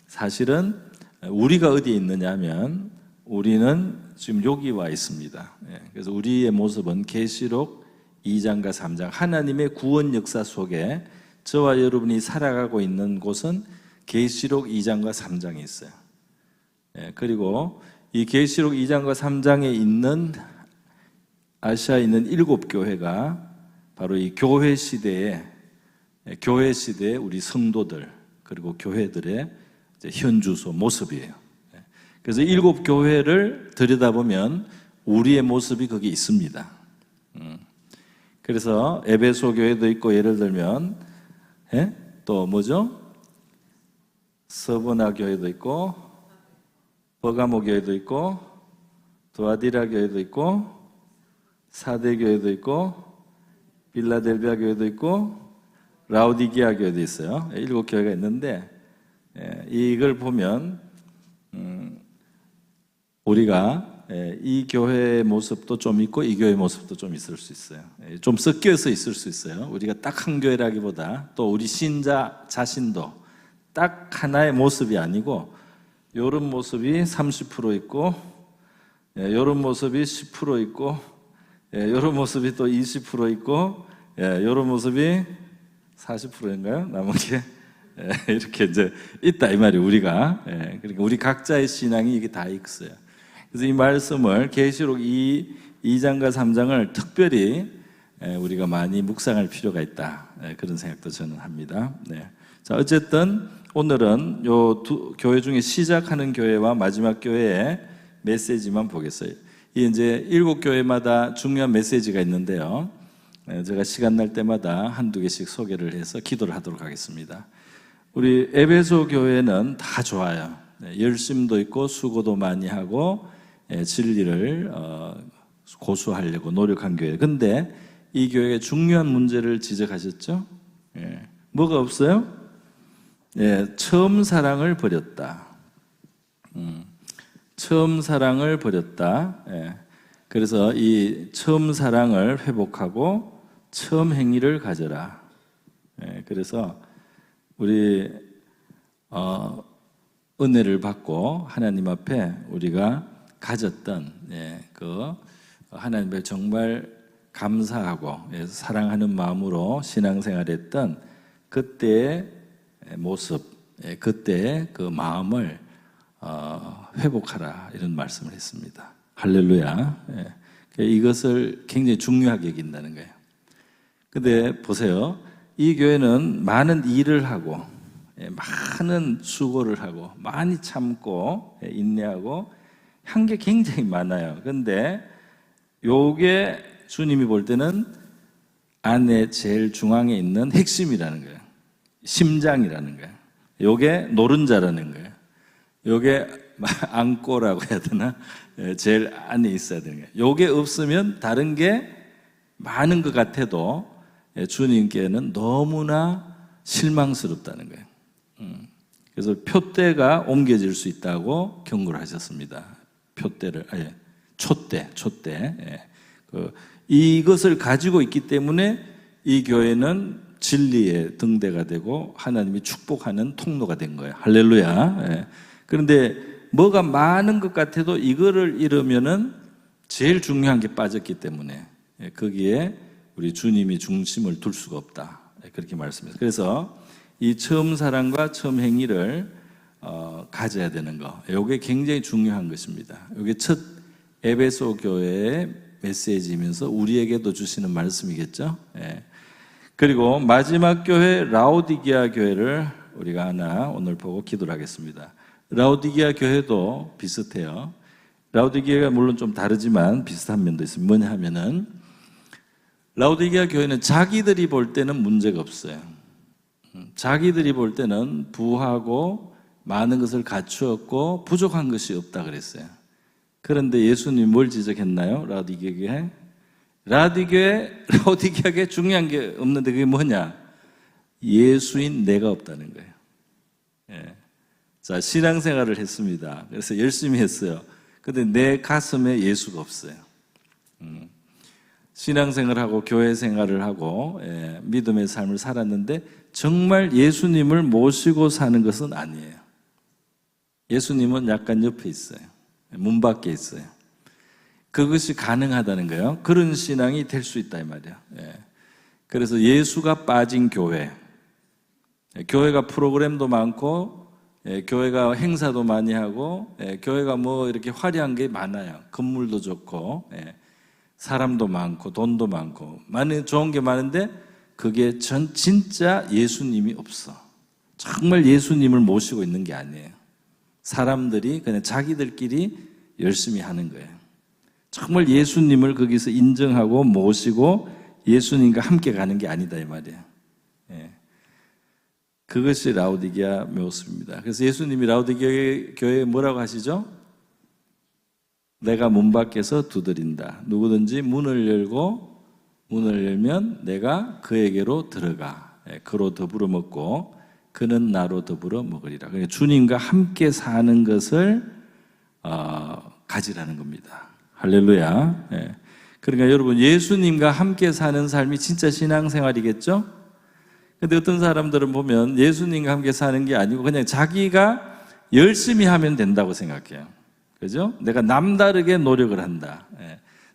사실은 우리가 어디에 있느냐 하면 우리는 지금 여기 와 있습니다. 그래서 우리의 모습은 계시록 2장과 3장 하나님의 구원 역사 속에 저와 여러분이 살아가고 있는 곳은 계시록 2장과 3장에 있어요. 그리고 이 계시록 2장과 3장에 있는 아시아에 있는 7교회가 바로 이 교회 시대의 우리 성도들 그리고 교회들의 현주소 모습이에요. 그래서 7교회를 들여다보면 우리의 모습이 거기 있습니다. 그래서 에베소 교회도 있고 예를 들면 또 뭐죠? 서보나 교회도 있고 버가모 교회도 있고 도아디라 교회도 있고 사대 교회도 있고 빌라델비아 교회도 있고 라오디게아 교회도 있어요. 7교회가 있는데 이걸 보면 우리가 이 교회의 모습도 좀 있고 이 교회의 모습도 좀 있을 수 있어요. 좀 섞여서 있을 수 있어요. 우리가 딱 한 교회라기보다 또 우리 신자 자신도 딱 하나의 모습이 아니고 이런 모습이 30% 있고 이런 모습이 10% 있고 이런 모습이 또 20% 있고 이런 모습이 40%인가요? 남은 게 이렇게 이제 있다 이 말이에요. 우리가 그러니까 우리 각자의 신앙이 이게 다 있어요. 그래서 이 말씀을 계시록 2장과 3장을 특별히 우리가 많이 묵상할 필요가 있다. 그런 생각도 저는 합니다. 자, 어쨌든 오늘은 요 두 교회 중에 시작하는 교회와 마지막 교회의 메시지만 보겠어요. 이 이제 7교회마다 중요한 메시지가 있는데요. 제가 시간 날 때마다 한두 개씩 소개를 해서 기도를 하도록 하겠습니다. 우리 에베소 교회는 다 좋아요. 열심도 있고 수고도 많이 하고 진리를 고수하려고 노력한 교회. 근데 이 교회의 중요한 문제를 지적하셨죠? 뭐가 없어요? 처음 사랑을 버렸다. 처음 사랑을 버렸다. 그래서 이 처음 사랑을 회복하고 처음 행위를 가져라. 그래서 우리 은혜를 받고 하나님 앞에 우리가 가졌던 그 하나님을 정말 감사하고 사랑하는 마음으로 신앙생활했던 그때의 모습, 그때의 그 마음을 회복하라 이런 말씀을 했습니다. 할렐루야. 이것을 굉장히 중요하게 여긴다는 거예요. 근데 보세요. 이 교회는 많은 일을 하고 많은 수고를 하고 많이 참고 인내하고 한 게 굉장히 많아요. 근데 요게 주님이 볼 때는 안에 제일 중앙에 있는 핵심이라는 거예요. 심장이라는 거예요. 요게 노른자라는 거예요. 요게 안고라고 해야 되나? 제일 안에 있어야 되는 거예요. 요게 없으면 다른 게 많은 것 같아도 주님께는 너무나 실망스럽다는 거예요. 그래서 표대가 옮겨질 수 있다고 경고를 하셨습니다. 표대를, 촛대. 이것을 가지고 있기 때문에 이 교회는 진리의 등대가 되고 하나님이 축복하는 통로가 된 거예요. 할렐루야. 그런데 뭐가 많은 것 같아도 이거를 잃으면은 제일 중요한 게 빠졌기 때문에 거기에 우리 주님이 중심을 둘 수가 없다. 그렇게 말씀했어요. 그래서 이 처음 사랑과 처음 행위를 가져야 되는 거. 이게 굉장히 중요한 것입니다. 이게 첫 에베소 교회의 메시지이면서 우리에게도 주시는 말씀이겠죠. 그리고 마지막 교회 라오디게아 교회를 우리가 하나 오늘 보고 기도를 하겠습니다. 라오디게아 교회도 비슷해요. 라오디게아가 물론 좀 다르지만 비슷한 면도 있습니다. 뭐냐 하면은 라오디게아 교회는 자기들이 볼 때는 문제가 없어요. 자기들이 볼 때는 부하고 많은 것을 갖추었고 부족한 것이 없다 그랬어요. 그런데 예수님이 뭘 지적했나요? 라오디게아에 중요한 게 없는데 그게 뭐냐? 예수인 내가 없다는 거예요. 자, 신앙생활을 했습니다. 그래서 열심히 했어요. 근데 내 가슴에 예수가 없어요. 신앙생활하고 교회 생활을 하고 믿음의 삶을 살았는데 정말 예수님을 모시고 사는 것은 아니에요. 예수님은 약간 옆에 있어요. 문 밖에 있어요. 그것이 가능하다는 거예요. 그런 신앙이 될 수 있다 이 말이에요. 그래서 예수가 빠진 교회, 교회가 프로그램도 많고 교회가 행사도 많이 하고 교회가 뭐 이렇게 화려한 게 많아요. 건물도 좋고 사람도 많고 돈도 많고 많은 좋은 게 많은데 그게 진짜 예수님이 없어. 정말 예수님을 모시고 있는 게 아니에요. 사람들이 그냥 자기들끼리 열심히 하는 거예요. 정말 예수님을 거기서 인정하고 모시고 예수님과 함께 가는 게 아니다 이 말이에요. 그것이 라오디게아 모습입니다. 그래서 예수님이 라오디게아 교회에 뭐라고 하시죠? 내가 문 밖에서 두드린다. 누구든지 문을 열면 내가 그에게로 들어가. 그로 더불어 먹고 그는 나로 더불어 먹으리라. 그러니까 주님과 함께 사는 것을 가지라는 겁니다. 할렐루야. 그러니까 여러분 예수님과 함께 사는 삶이 진짜 신앙생활이겠죠? 근데 어떤 사람들은 보면 예수님과 함께 사는 게 아니고 그냥 자기가 열심히 하면 된다고 생각해요. 그죠? 내가 남다르게 노력을 한다.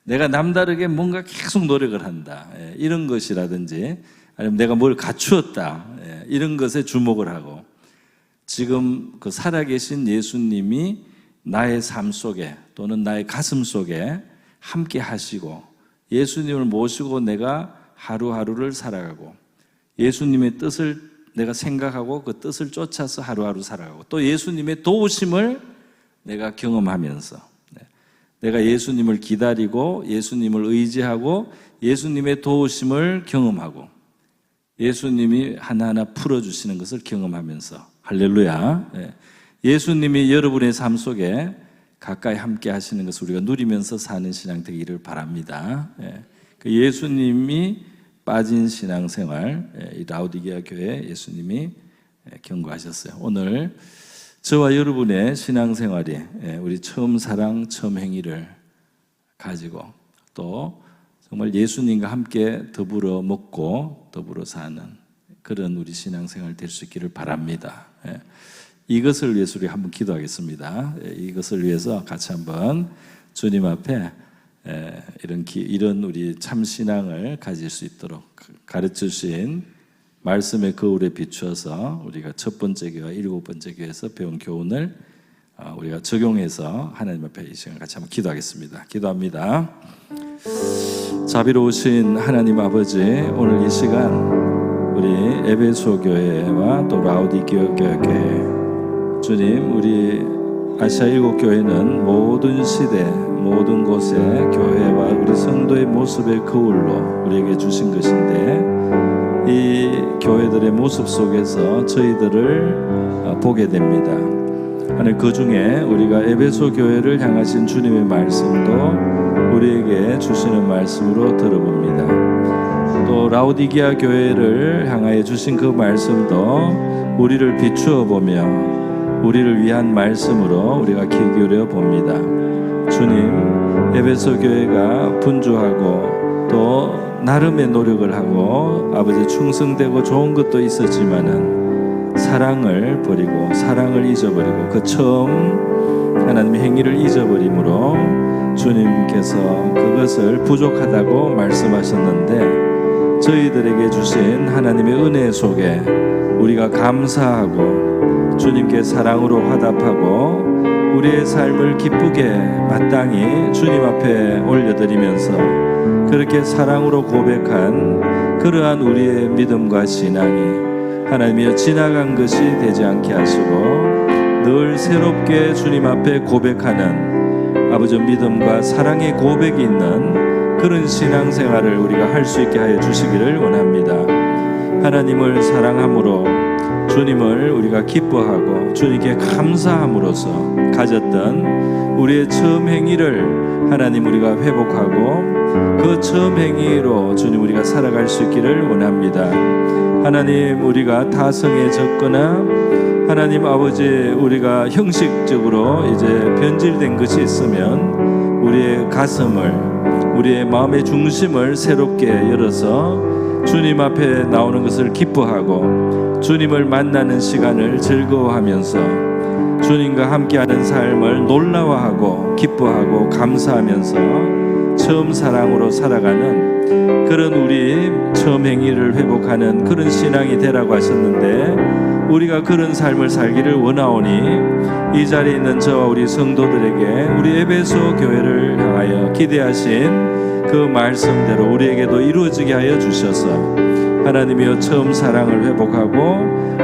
내가 남다르게 뭔가 계속 노력을 한다. 이런 것이라든지 아니면 내가 뭘 갖추었다. 이런 것에 주목을 하고 지금 그 살아계신 예수님이 나의 삶 속에 또는 나의 가슴 속에 함께 하시고 예수님을 모시고 내가 하루하루를 살아가고 예수님의 뜻을 내가 생각하고 그 뜻을 쫓아서 하루하루 살아가고 또 예수님의 도우심을 내가 경험하면서 내가 예수님을 기다리고 예수님을 의지하고 예수님의 도우심을 경험하고 예수님이 하나하나 풀어주시는 것을 경험하면서 할렐루야. 예수님이 여러분의 삶 속에 가까이 함께 하시는 것을 우리가 누리면서 사는 신앙 되기를 바랍니다. 그 예수님이 빠진 신앙생활, 이 라오디게아 교회 예수님이 경고하셨어요. 오늘 저와 여러분의 신앙생활이 우리 처음 사랑, 처음 행위를 가지고 또 정말 예수님과 함께 더불어 먹고 더불어 사는 그런 우리 신앙생활 될 수 있기를 바랍니다. 이것을 위해서 우리 한번 기도하겠습니다. 이것을 위해서 같이 한번 주님 앞에 이런 우리 참 신앙을 가질 수 있도록 가르쳐 주신 말씀의 거울에 비추어서 우리가 첫 번째 교회와 일곱 번째 교회에서 배운 교훈을 우리가 적용해서 하나님 앞에 이 시간 같이 한번 기도하겠습니다. 기도합니다. 자비로우신 하나님 아버지, 오늘 이 시간 우리 에베소 교회와 또 라우디게아 교회, 주님, 우리 아시아 일곱 교회는 모든 시대 모든 곳의 교회와 우리 성도의 모습의 거울로 우리에게 주신 것인데, 이 교회들의 모습 속에서 저희들을 보게 됩니다. 하늘 그 중에 우리가 에베소 교회를 향하신 주님의 말씀도 우리에게 주시는 말씀으로 들어봅니다. 또 라우디게아 교회를 향하여 주신 그 말씀도 우리를 비추어 보며 우리를 위한 말씀으로 우리가 귀 기울여 봅니다. 주님, 에베소 교회가 분주하고 또 나름의 노력을 하고 아버지 충성되고 좋은 것도 있었지만은 사랑을 버리고 사랑을 잊어버리고 그 처음 하나님의 행위를 잊어버림으로 주님께서 그것을 부족하다고 말씀하셨는데, 저희들에게 주신 하나님의 은혜 속에 우리가 감사하고 주님께 사랑으로 화답하고 우리의 삶을 기쁘게 마땅히 주님 앞에 올려드리면서 그렇게 사랑으로 고백한 그러한 우리의 믿음과 신앙이 하나님이여 지나간 것이 되지 않게 하시고 늘 새롭게 주님 앞에 고백하는 아버지 믿음과 사랑의 고백이 있는 그런 신앙생활을 우리가 할 수 있게 하여 주시기를 원합니다. 하나님을 사랑함으로 주님을 우리가 기뻐하고 주님께 감사함으로써 가졌던 우리의 처음 행위를 하나님 우리가 회복하고 그 처음 행위로 주님 우리가 살아갈 수 있기를 원합니다. 하나님, 우리가 타성해졌거나 하나님 아버지 우리가 형식적으로 이제 변질된 것이 있으면 우리의 가슴을, 우리의 마음의 중심을 새롭게 열어서 주님 앞에 나오는 것을 기뻐하고 주님을 만나는 시간을 즐거워하면서 주님과 함께하는 삶을 놀라워하고 기뻐하고 감사하면서 처음 사랑으로 살아가는 그런 우리 처음 행위를 회복하는 그런 신앙이 되라고 하셨는데, 우리가 그런 삶을 살기를 원하오니 이 자리에 있는 저와 우리 성도들에게 우리 에베소 교회를 향하여 기대하신 그 말씀대로 우리에게도 이루어지게 하여 주셔서 하나님이여 처음 사랑을 회복하고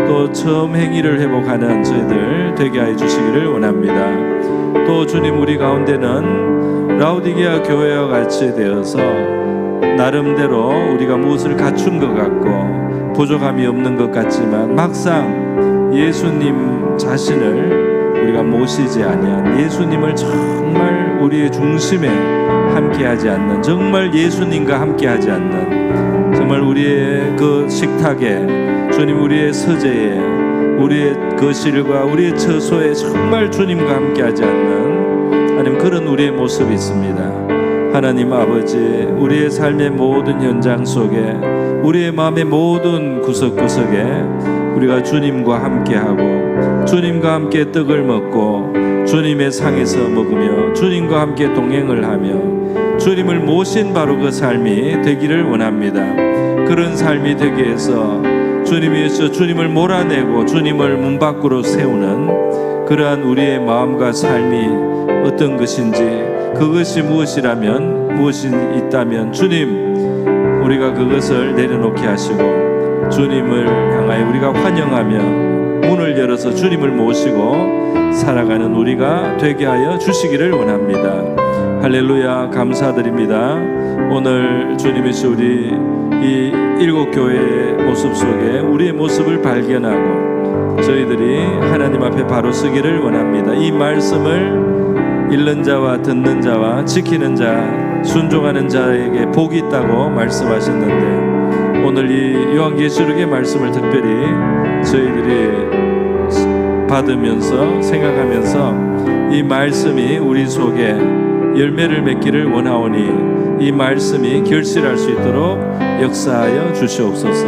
또 처음 행위를 회복하는 저희들 되게 하여 주시기를 원합니다. 또 주님, 우리 가운데는 라우디게아 교회와 같이 되어서 나름대로 우리가 무엇을 갖춘 것 같고 부족함이 없는 것 같지만 막상 예수님 자신을 우리가 모시지 아니한, 예수님을 정말 우리의 중심에 함께하지 않는, 정말 예수님과 함께하지 않는, 정말 우리의 그 식탁에 주님, 우리의 서재에, 우리의 거실과 우리의 처소에 정말 주님과 함께하지 않는 하나님 그런 우리의 모습이 있습니다. 하나님 아버지, 우리의 삶의 모든 현장 속에, 우리의 마음의 모든 구석구석에 우리가 주님과 함께하고 주님과 함께 떡을 먹고 주님의 상에서 먹으며 주님과 함께 동행을 하며 주님을 모신 바로 그 삶이 되기를 원합니다. 그런 삶이 되기 위해서 주님께서 주님을 몰아내고 주님을 문 밖으로 세우는 그러한 우리의 마음과 삶이 어떤 것인지, 그것이 무엇이라면, 무엇이 있다면 주님, 우리가 그것을 내려놓게 하시고 주님을 향하여 우리가 환영하며 문을 열어서 주님을 모시고 살아가는 우리가 되게 하여 주시기를 원합니다. 할렐루야, 감사드립니다. 오늘 주님이시 우리 이 일곱 교회의 모습 속에 우리의 모습을 발견하고 저희들이 하나님 앞에 바로 서기를 원합니다. 이 말씀을 읽는 자와 듣는 자와 지키는 자, 순종하는 자에게 복이 있다고 말씀하셨는데, 오늘 이 요한계시록의 말씀을 특별히 저희들이 받으면서 생각하면서 이 말씀이 우리 속에 열매를 맺기를 원하오니 이 말씀이 결실할 수 있도록 역사하여 주시옵소서.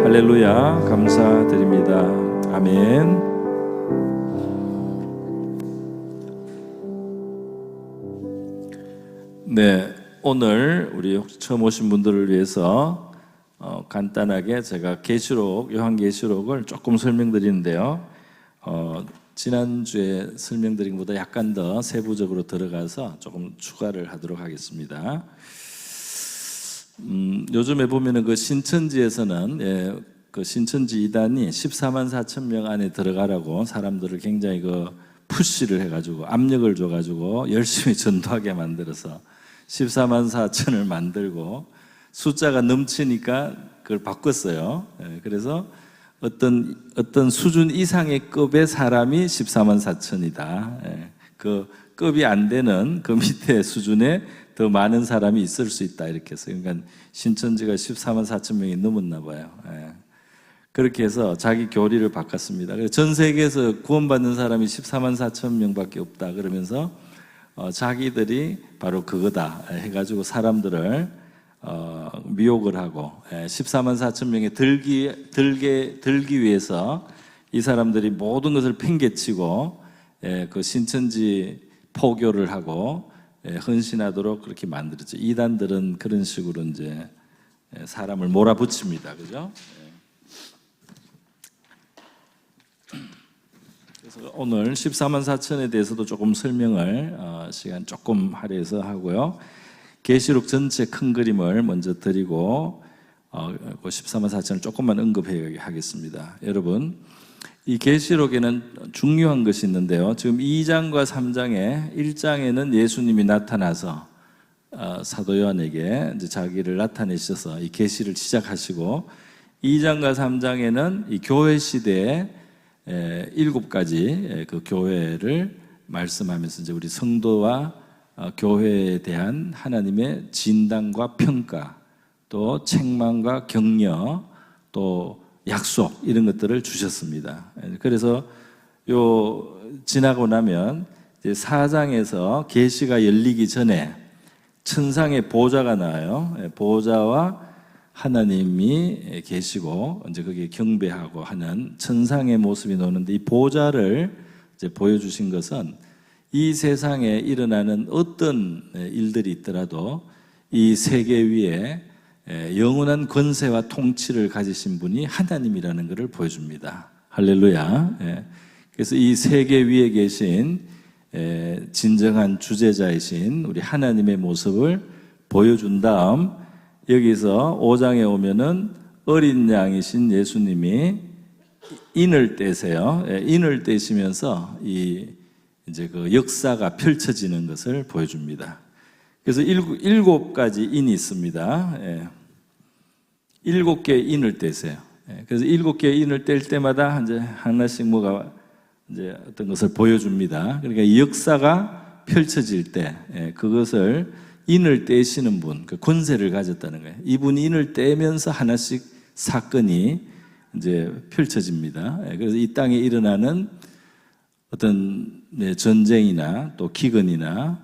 할렐루야, 감사드립니다. 아멘. 네, 오늘 우리 처음 오신 분들을 위해서 간단하게 제가 계시록, 요한계시록을 조금 설명드리는데요. 지난주에 설명드린 것보다 약간 더 세부적으로 들어가서 조금 추가를 하도록 하겠습니다. 요즘에 보면은 그 신천지에서는 그 신천지 이단이 14만 4천 명 안에 들어가라고 사람들을 굉장히 그 푸시를 해가지고 압력을 줘가지고 열심히 전도하게 만들어서 14만 4천을 만들고 숫자가 넘치니까 그걸 바꿨어요. 그래서 어떤 수준 이상의 급의 사람이 14만 4천이다. 그 급이 안 되는 그 밑에 수준에 더 많은 사람이 있을 수 있다. 이렇게 해서 그러니까 신천지가 14만 4천 명이 넘었나 봐요. 그렇게 해서 자기 교리를 바꿨습니다. 그래서 전 세계에서 구원받는 사람이 14만 4천 명밖에 없다. 그러면서 자기들이 바로 그거다 해가지고 사람들을 미혹을 하고 14만 4천 명에 들기 위해서 이 사람들이 모든 것을 팽개치고 그 신천지 포교를 하고 헌신하도록 그렇게 만들었죠. 이단들은 그런 식으로 이제 사람을 몰아붙입니다. 그죠? 그래서 오늘 14만 4천에 대해서도 조금 설명을 시간 조금 할애해서 하고요. 계시록 전체 큰 그림을 먼저 드리고 14만 4천을 조금만 언급해 하겠습니다. 여러분, 이 계시록에는 중요한 것이 있는데요. 지금 2장과 3장에 1장에는 예수님이 나타나서 사도 요한에게 이제 자기를 나타내셔서 이 계시를 시작하시고 2장과 3장에는 이 교회 시대에 7가지 그 교회를 말씀하면서 이제 우리 성도와 교회에 대한 하나님의 진단과 평가, 또 책망과 격려, 또 약속 이런 것들을 주셨습니다. 그래서 지나고 나면 이제 4장에서 계시가 열리기 전에 천상의 보좌가 나와요. 보좌와 하나님이 계시고 이제 거기에 경배하고 하는 천상의 모습이 나오는데 이 보좌를 이제 보여주신 것은 이 세상에 일어나는 어떤 일들이 있더라도 이 세계 위에 영원한 권세와 통치를 가지신 분이 하나님이라는 것을 보여줍니다. 할렐루야. 그래서 이 세계 위에 계신 진정한 주재자이신 우리 하나님의 모습을 보여준 다음 여기서 5장에 오면은 어린 양이신 예수님이 인을 떼세요. 인을 떼시면서 이제 그 역사가 펼쳐지는 것을 보여줍니다. 그래서 7가지 인이 있습니다. 7개의 인을 떼세요. 그래서 7개의 인을 뗄 때마다 이제 하나씩 뭐가 이제 어떤 것을 보여줍니다. 그러니까 이 역사가 펼쳐질 때 그것을 인을 떼시는 분, 그 권세를 가졌다는 거예요. 이분이 인을 떼면서 하나씩 사건이 이제 펼쳐집니다. 그래서 이 땅에 일어나는 어떤 전쟁이나 또 기근이나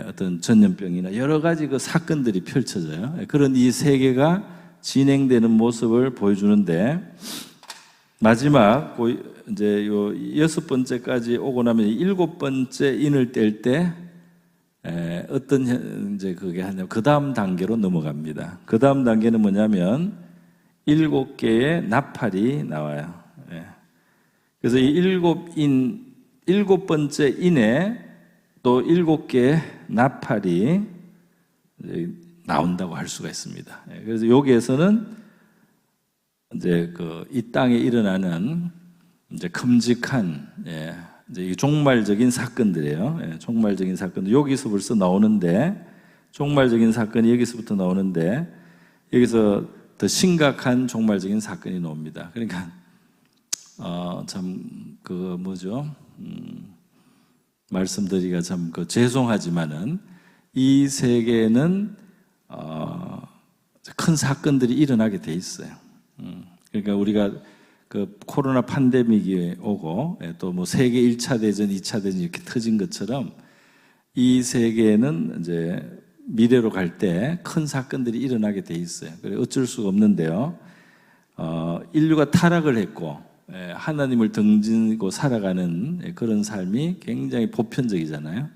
어떤 전염병이나 여러 가지 그 사건들이 펼쳐져요. 그런 이 세계가 진행되는 모습을 보여주는데 마지막 이제 요 6번째까지 오고 나면 7번째 인을 뗄 때 어떤 이제 그게 하냐면 그 다음 단계로 넘어갑니다. 그 다음 단계는 뭐냐면 7개의 나팔이 나와요. 그래서 이 7번째 인에 또 7개의 나팔이 나온다고 할 수가 있습니다. 그래서 여기에서는 이제 이 땅에 일어나는 이제 큼직한 이제 이 종말적인 사건들이에요. 종말적인 사건들 여기서 벌써 나오는데 종말적인 사건이 여기서부터 나오는데 여기서 더 심각한 종말적인 사건이 나옵니다. 그러니까 참 그 뭐죠? 말씀드리기가 참 죄송하지만은 이 세계에는 큰 사건들이 일어나게 돼 있어요. 그러니까 우리가 그 코로나 팬데믹이 오고 또 뭐 세계 1차 대전, 2차 대전 이렇게 터진 것처럼 이 세계에는 이제 미래로 갈 때 큰 사건들이 일어나게 돼 있어요. 그래 어쩔 수가 없는데요. 인류가 타락을 했고 하나님을 등지고 살아가는 그런 삶이 굉장히 보편적이잖아요.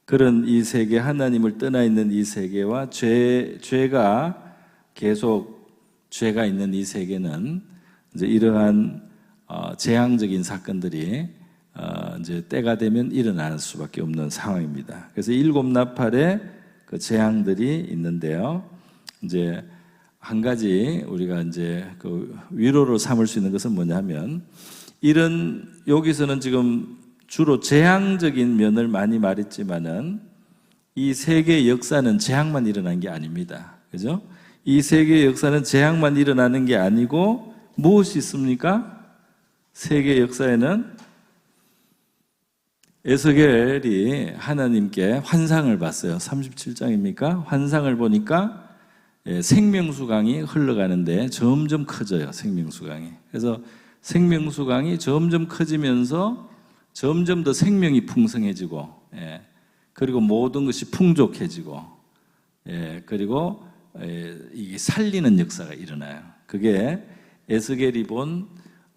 그런 이 세계, 하나님을 떠나 있는 이 세계와 죄가 계속 죄가 있는 이 세계는 이제 이러한 재앙적인 사건들이 이제 때가 되면 일어날 수밖에 없는 상황입니다. 그래서 일곱 나팔의 그 재앙들이 있는데요. 이제 한 가지 우리가 이제 그 위로로 삼을 수 있는 것은 뭐냐면, 이런 여기서는 지금 주로 재앙적인 면을 많이 말했지만은 이 세계의 역사는 재앙만 일어난 게 아닙니다. 그죠? 이 세계의 역사는 재앙만 일어나는 게 아니고 무엇이 있습니까? 세계 역사에는 에스겔이 하나님께 환상을 봤어요. 37장입니까? 환상을 보니까 생명수강이 흘러가는데 점점 커져요. 생명수강이. 그래서 생명수강이 점점 커지면서 점점 더 생명이 풍성해지고, 그리고 모든 것이 풍족해지고, 그리고 이게 살리는 역사가 일어나요. 그게 에스겔이 본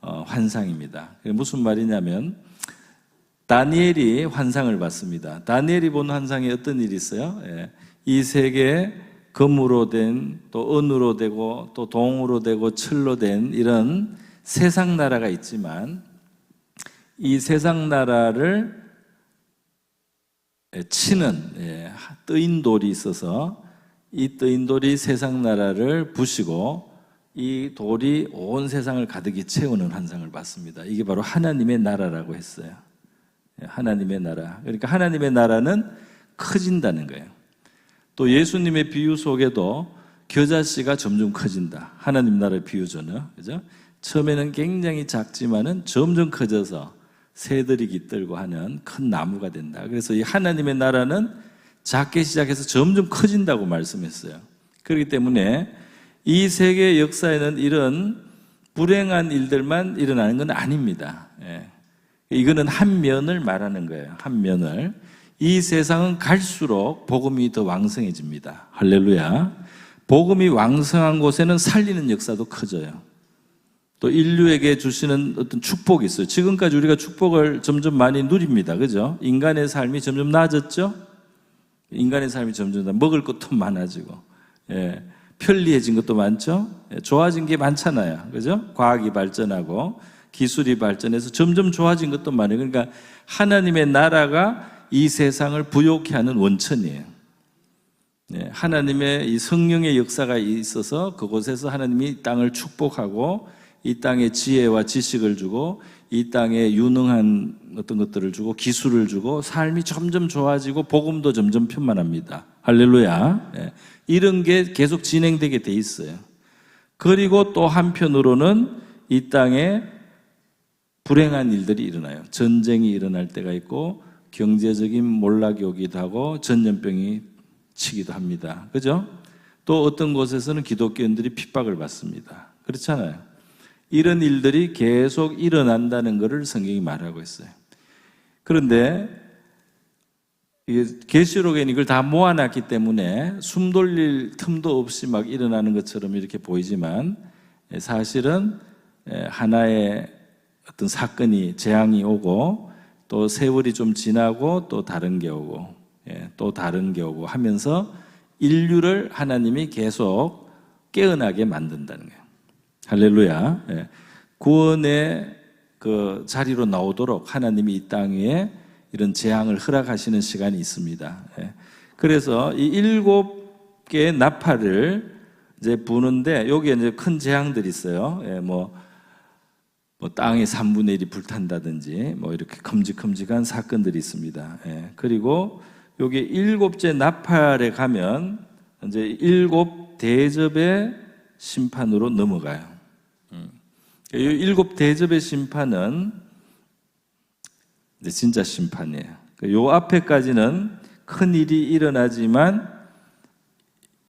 환상입니다. 무슨 말이냐면, 다니엘이 환상을 봤습니다. 다니엘이 본 환상에 어떤 일이 있어요? 이 세계에 금으로 된, 또 은으로 되고, 또 동으로 되고, 철로 된 이런 세상 나라가 있지만, 이 세상 나라를 치는 뜨인 돌이 있어서 이 뜨인 돌이 세상 나라를 부시고 이 돌이 온 세상을 가득히 채우는 환상을 봤습니다. 이게 바로 하나님의 나라라고 했어요. 하나님의 나라. 그러니까 하나님의 나라는 커진다는 거예요. 또 예수님의 비유 속에도 겨자씨가 점점 커진다. 하나님 나라의 비유잖아요. 그죠? 처음에는 굉장히 작지만은 점점 커져서 새들이 깃들고 하는 큰 나무가 된다. 그래서 이 하나님의 나라는 작게 시작해서 점점 커진다고 말씀했어요. 그렇기 때문에 이 세계 역사에는 이런 불행한 일들만 일어나는 건 아닙니다. 이거는 한 면을 말하는 거예요. 한 면을. 이 세상은 갈수록 복음이 더 왕성해집니다. 할렐루야. 복음이 왕성한 곳에는 살리는 역사도 커져요. 또 인류에게 주시는 어떤 축복이 있어요. 지금까지 우리가 축복을 점점 많이 누립니다. 그죠? 인간의 삶이 점점 나아졌죠? 인간의 삶이 점점 먹을 것도 많아지고, 편리해진 것도 많죠? 좋아진 게 많잖아요. 그죠? 과학이 발전하고 기술이 발전해서 점점 좋아진 것도 많아요. 그러니까 하나님의 나라가 이 세상을 부욕해 하는 원천이에요. 하나님의 이 성령의 역사가 있어서 그곳에서 하나님이 땅을 축복하고 이 땅에 지혜와 지식을 주고 이 땅에 유능한 어떤 것들을 주고 기술을 주고 삶이 점점 좋아지고 복음도 점점 편만합니다. 할렐루야. 이런 게 계속 진행되게 돼 있어요. 그리고 또 한편으로는 이 땅에 불행한 일들이 일어나요. 전쟁이 일어날 때가 있고 경제적인 몰락이 오기도 하고 전염병이 치기도 합니다. 그죠? 또 어떤 곳에서는 기독교인들이 핍박을 받습니다. 그렇잖아요. 이런 일들이 계속 일어난다는 것을 성경이 말하고 있어요. 그런데 계시록에는 이걸 다 모아놨기 때문에 숨 돌릴 틈도 없이 막 일어나는 것처럼 이렇게 보이지만 사실은 하나의 어떤 사건이 재앙이 오고 또 세월이 좀 지나고 또 다른 게 오고 또 다른 게 오고 하면서 인류를 하나님이 계속 깨어나게 만든다는 거예요. 할렐루야. 구원의 그 자리로 나오도록 하나님이 이 땅에 이런 재앙을 허락하시는 시간이 있습니다. 그래서 이 7개의 나팔을 이제 부는데 여기에 이제 큰 재앙들이 있어요. 뭐 땅의 3분의 1이 불탄다든지 뭐 이렇게 큼직큼직한 사건들이 있습니다. 그리고 여기 7째 나팔에 가면 이제 7 대접의 심판으로 넘어가요. 이 7 대접의 심판은 진짜 심판이에요. 요 앞에까지는 큰 일이 일어나지만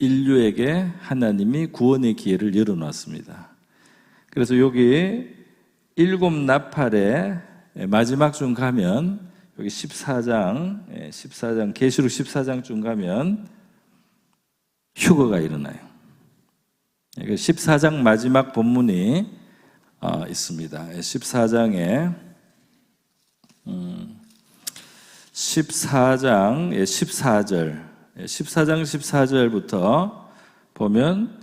인류에게 하나님이 구원의 기회를 열어놨습니다. 그래서 여기 7 나팔의 마지막쯤 가면 여기 14장 계시록 14장쯤 가면 휴거가 일어나요. 14장 마지막 본문이 있습니다. 14장에 14장 14절부터 보면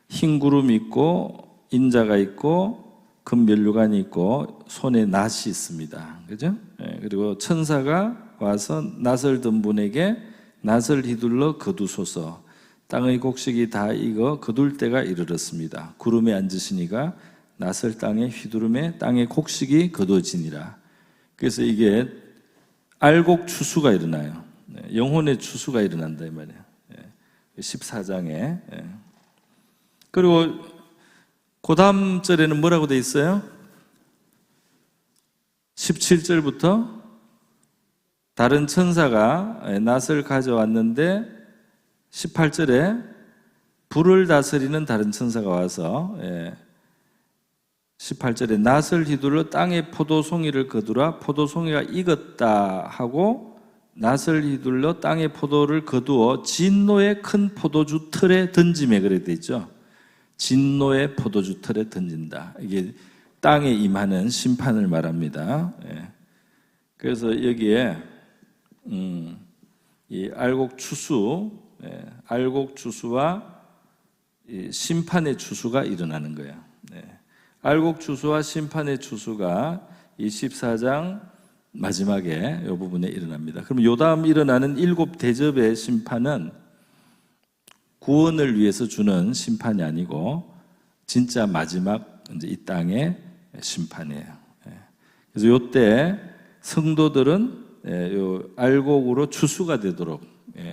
흰 구름이 있고 인자가 있고 금 면류관이 있고 손에 낫이 있습니다. 그죠? 그리고 천사가 와서 낫을 든 분에게 낫을 휘둘러 거두소서. 땅의 곡식이 다 익어 거둘 때가 이르렀습니다. 구름에 앉으시니가 낫을 땅에 휘두르매 땅의 곡식이 거두어지니라. 그래서 이게 알곡 추수가 일어나요. 영혼의 추수가 일어난다 이 말이에요. 14장에. 그리고 그 다음 절에는 뭐라고 돼 있어요? 17절부터 다른 천사가 낫을 가져왔는데 18절에 불을 다스리는 다른 천사가 와서 18절에 낫을 휘둘러 땅에 포도송이를 거두라. 포도송이가 익었다 하고 낫을 휘둘러 땅에 포도를 거두어 진노의 큰 포도주 틀에 던짐에 그래 돼 있죠. 진노의 포도주 틀에 던진다. 이게 땅에 임하는 심판을 말합니다. 그래서 여기에 이 알곡 추수, 알곡 추수와 심판의 추수가 일어나는 거예요. 알곡 추수와 심판의 추수가 이 14장 마지막에 이 부분에 일어납니다. 그럼 요 다음 일어나는 7 대접의 심판은 구원을 위해서 주는 심판이 아니고 진짜 마지막 이제 이 땅의 심판이에요. 그래서 요때 성도들은 요 알곡으로 추수가 되도록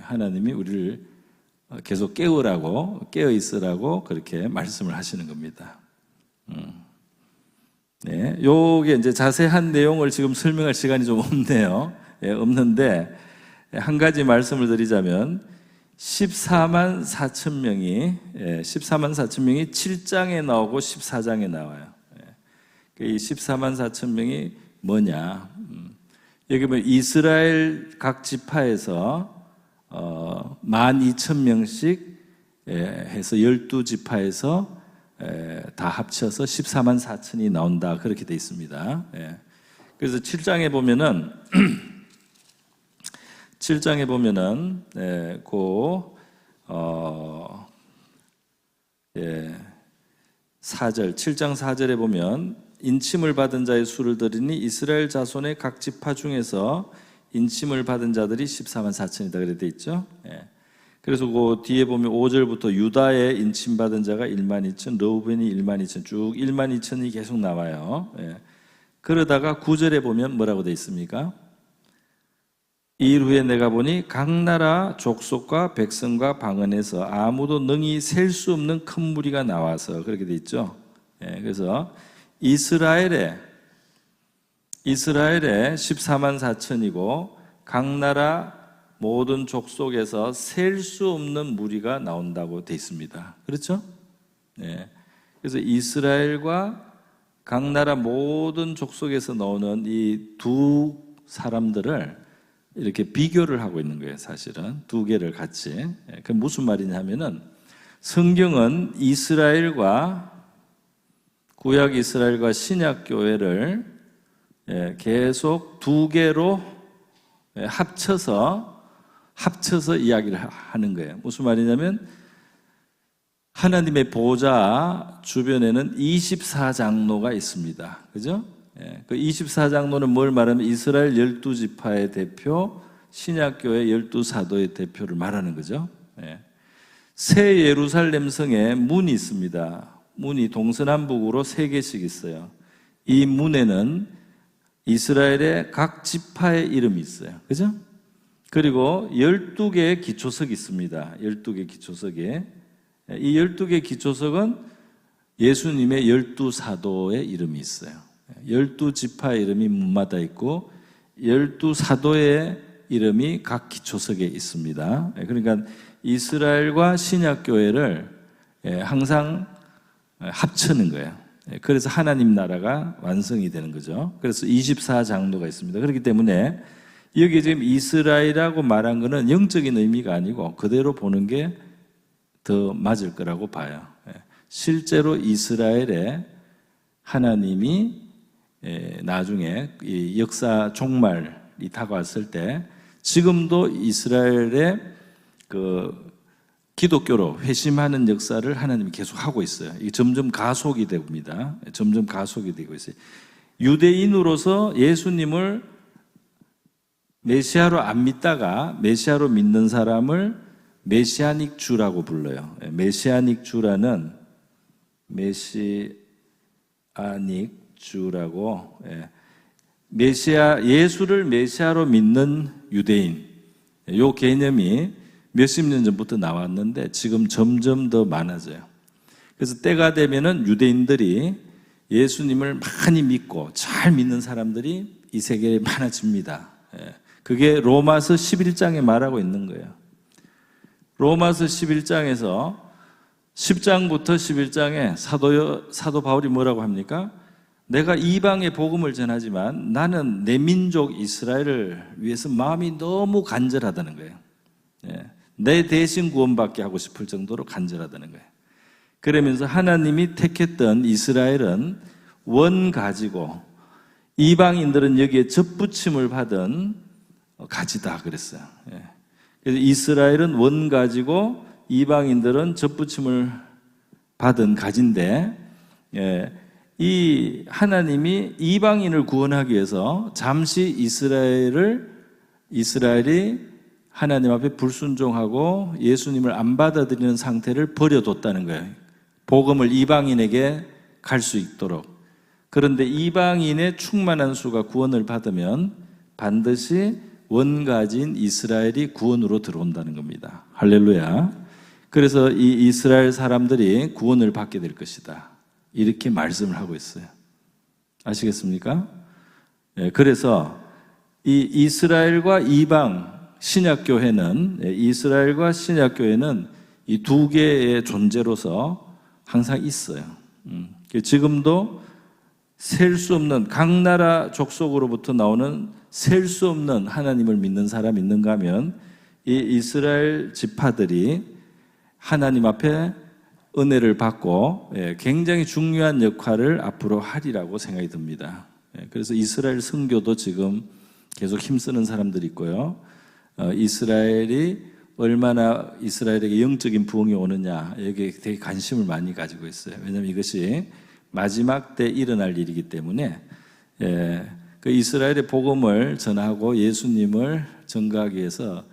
하나님이 우리를 계속 깨우라고 깨어 있으라고 그렇게 말씀을 하시는 겁니다. 네, 요게 이제 자세한 내용을 지금 설명할 시간이 좀 없네요. 없는데 한 가지 말씀을 드리자면 14만 4천 명이 7장에 나오고 14장에 나와요. 이 14만 4천 명이 뭐냐? 여기 보면 이스라엘 각 지파에서 12,000명씩 해서 12지파에서 다 합쳐서 14만 4천이 나온다 그렇게 돼 있습니다. 그래서 7장에 보면은 7장에 보면은 그 4절 7장 4절에 보면 인침을 받은 자의 수를 들으니 이스라엘 자손의 각 지파 중에서 인침을 받은 자들이 14만 4천이다 그래 돼 있죠. 그래서 그 뒤에 보면 5절부터 유다의 인침받은 자가 1만 2천, 르우벤이 1만 2천, 쭉 1만 2천이 계속 나와요. 그러다가 9절에 보면 뭐라고 돼 있습니까? 이일 후에 내가 보니 각 나라 족속과 백성과 방언에서 아무도 능히 셀 수 없는 큰 무리가 나와서 그렇게 돼 있죠. 그래서 이스라엘에 14만 4천이고 각 나라 모든 족속에서 셀 수 없는 무리가 나온다고 돼 있습니다. 그렇죠? 그래서 이스라엘과 각 나라 모든 족속에서 나오는 이 두 사람들을 이렇게 비교를 하고 있는 거예요. 사실은 두 개를 같이. 그 무슨 말이냐면은 성경은 이스라엘과 구약 이스라엘과 신약 교회를 계속 두 개로 합쳐서 이야기를 하는 거예요. 무슨 말이냐면 하나님의 보좌 주변에는 24장로가 있습니다. 그죠? 그 24장로는 뭘 말하면 이스라엘 12지파의 대표, 신약교회 12사도의 대표를 말하는 거죠. 새 예루살렘 성에 문이 있습니다. 문이 동서남북으로 3개씩 있어요. 이 문에는 이스라엘의 각 지파의 이름이 있어요. 그죠? 그리고 12개의 기초석이 있습니다. 12개 기초석에. 이 12개 기초석은 예수님의 12사도의 이름이 있어요. 12지파의 이름이 문마다 있고 12사도의 이름이 각 기초석에 있습니다. 그러니까 이스라엘과 신약교회를 항상 합치는 거예요. 그래서 하나님 나라가 완성이 되는 거죠. 그래서 24장로가 있습니다. 그렇기 때문에 여기 지금 이스라엘이라고 말한 것은 영적인 의미가 아니고 그대로 보는 게 더 맞을 거라고 봐요. 실제로 이스라엘에 하나님이 나중에 이 역사 종말이 다가왔을 때 지금도 이스라엘의 그 기독교로 회심하는 역사를 하나님이 계속 하고 있어요. 이게 점점 가속이 됩니다. 점점 가속이 되고 있어요. 유대인으로서 예수님을 메시아로 안 믿다가 메시아로 믿는 사람을 메시아닉 주라고 불러요. 메시아닉 주라는 메시아닉 주라고, 예수를 메시아로 믿는 유대인, 이 개념이 몇십 년 전부터 나왔는데 지금 점점 더 많아져요. 그래서 때가 되면은 유대인들이 예수님을 많이 믿고 잘 믿는 사람들이 이 세계에 많아집니다. 그게 로마서 11장에 말하고 있는 거예요. 로마서 11장에서 10장부터 11장에 사도 바울이 뭐라고 합니까? 내가 이방의 복음을 전하지만 나는 내 민족 이스라엘을 위해서 마음이 너무 간절하다는 거예요. 내 대신 구원받게 하고 싶을 정도로 간절하다는 거예요. 그러면서 하나님이 택했던 이스라엘은 원 가지고 이방인들은 여기에 접붙임을 받은 가지다 그랬어요. 그래서 이스라엘은 원 가지고 이방인들은 접붙임을 받은 가지인데, 이 하나님이 이방인을 구원하기 위해서 잠시 이스라엘이 하나님 앞에 불순종하고 예수님을 안 받아들이는 상태를 버려뒀다는 거예요. 복음을 이방인에게 갈 수 있도록. 그런데 이방인의 충만한 수가 구원을 받으면 반드시 원가지인 이스라엘이 구원으로 들어온다는 겁니다. 할렐루야. 그래서 이 이스라엘 사람들이 구원을 받게 될 것이다, 이렇게 말씀을 하고 있어요. 아시겠습니까? 그래서 이 이스라엘과 이방 신약교회는, 이스라엘과 신약교회는 이 두 개의 존재로서 항상 있어요. 지금도 셀 수 없는, 각 나라 족속으로부터 나오는 셀 수 없는 하나님을 믿는 사람이 있는가 하면 이 이스라엘 지파들이 하나님 앞에 은혜를 받고 굉장히 중요한 역할을 앞으로 하리라고 생각이 듭니다. 그래서 이스라엘 선교도 지금 계속 힘쓰는 사람들이 있고요. 이스라엘이 얼마나 이스라엘에게 영적인 부흥이 오느냐, 여기에 되게 관심을 많이 가지고 있어요. 왜냐하면 이것이 마지막 때 일어날 일이기 때문에, 그 이스라엘의 복음을 전하고 예수님을 전가하기 위해서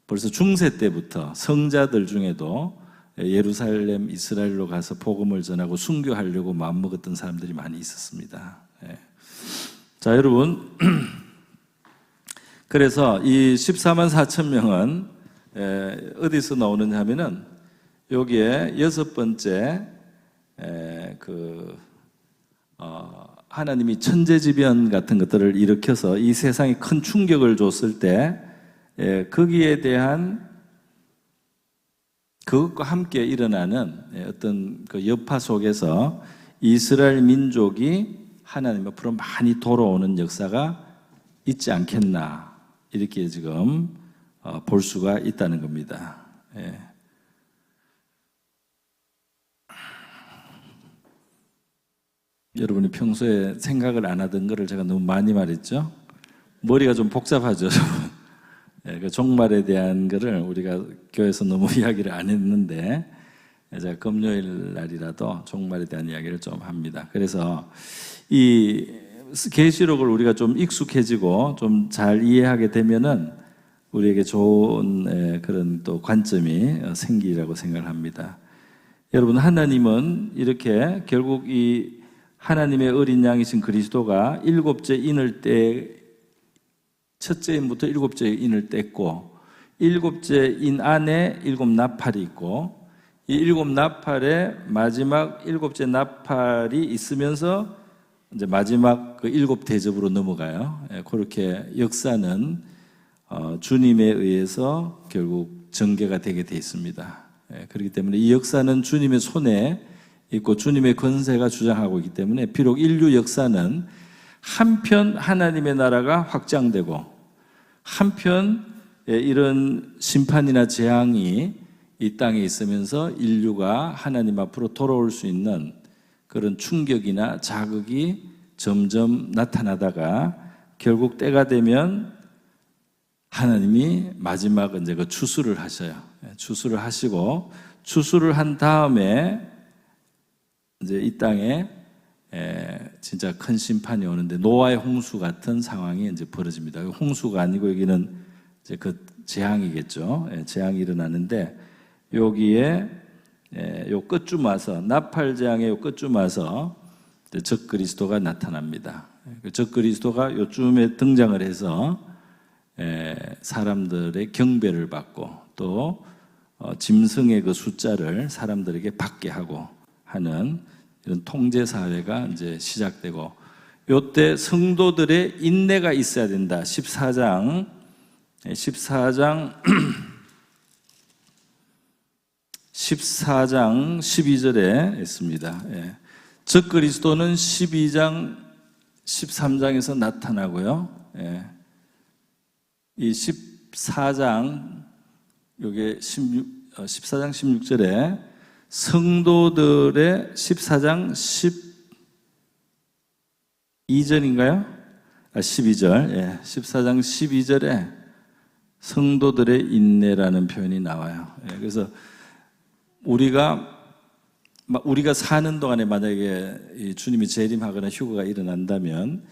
벌써 중세 때부터 성자들 중에도 예루살렘, 이스라엘로 가서 복음을 전하고 순교하려고 마음먹었던 사람들이 많이 있었습니다. 자, 여러분, 그래서 이 14만 4천 명은 어디서 나오느냐 하면은 여기에 여섯 번째 하나님이 천재지변 같은 것들을 일으켜서 이 세상에 큰 충격을 줬을 때 거기에 대한 그것과 함께 일어나는 어떤 그 여파 속에서 이스라엘 민족이 하나님 앞으로 많이 돌아오는 역사가 있지 않겠나, 이렇게 지금 볼 수가 있다는 겁니다. 여러분이 평소에 생각을 안 하던 거를 제가 너무 많이 말했죠? 머리가 좀 복잡하죠, 여러분. 그 종말에 대한 거를 우리가 교회에서 너무 이야기를 안 했는데, 제가 금요일 날이라도 종말에 대한 이야기를 좀 합니다. 그래서 이 계시록을 우리가 좀 익숙해지고 좀 잘 이해하게 되면은 우리에게 좋은 그런 또 관점이 생기라고 생각을 합니다. 여러분, 하나님은 이렇게 결국 이 하나님의 어린 양이신 그리스도가 일곱째 인을 첫째 인부터 일곱째 인을 뗐고, 일곱째 인 안에 일곱 나팔이 있고, 이 일곱 나팔에 마지막 일곱째 나팔이 있으면서 이제 마지막 그 일곱 대접으로 넘어가요. 그렇게 역사는 주님에 의해서 결국 전개가 되게 돼 있습니다. 그렇기 때문에 이 역사는 주님의 손에 있고 주님의 권세가 주장하고 있기 때문에 비록 인류 역사는 한편 하나님의 나라가 확장되고 한편 이런 심판이나 재앙이 이 땅에 있으면서 인류가 하나님 앞으로 돌아올 수 있는 그런 충격이나 자극이 점점 나타나다가 결국 때가 되면 하나님이 마지막 이제 그 추수를 하셔요. 추수를 하시고 추수를 한 다음에 이제 이 땅에 진짜 큰 심판이 오는데 노아의 홍수 같은 상황이 이제 벌어집니다. 홍수가 아니고 여기는 이제 그 재앙이겠죠. 재앙이 일어나는데 여기에 요 끝쯤 와서 나팔 재앙의 요 끝쯤 와서 적 그리스도가 나타납니다. 적 그리스도가 요쯤에 등장을 해서 사람들의 경배를 받고 또 짐승의 그 숫자를 사람들에게 받게 하고 하는 이런 통제 사회가 이제 시작되고 요때 성도들의 인내가 있어야 된다. 14장 12절에 있습니다. 적 그리스도는 12장 13장에서 나타나고요. 이 14장 요게 14장 16절에 성도들의 14장 12절인가요? 12절. 14장 12절에 성도들의 인내라는 표현이 나와요. 그래서 우리가 사는 동안에 만약에 주님이 재림하거나 휴거가 일어난다면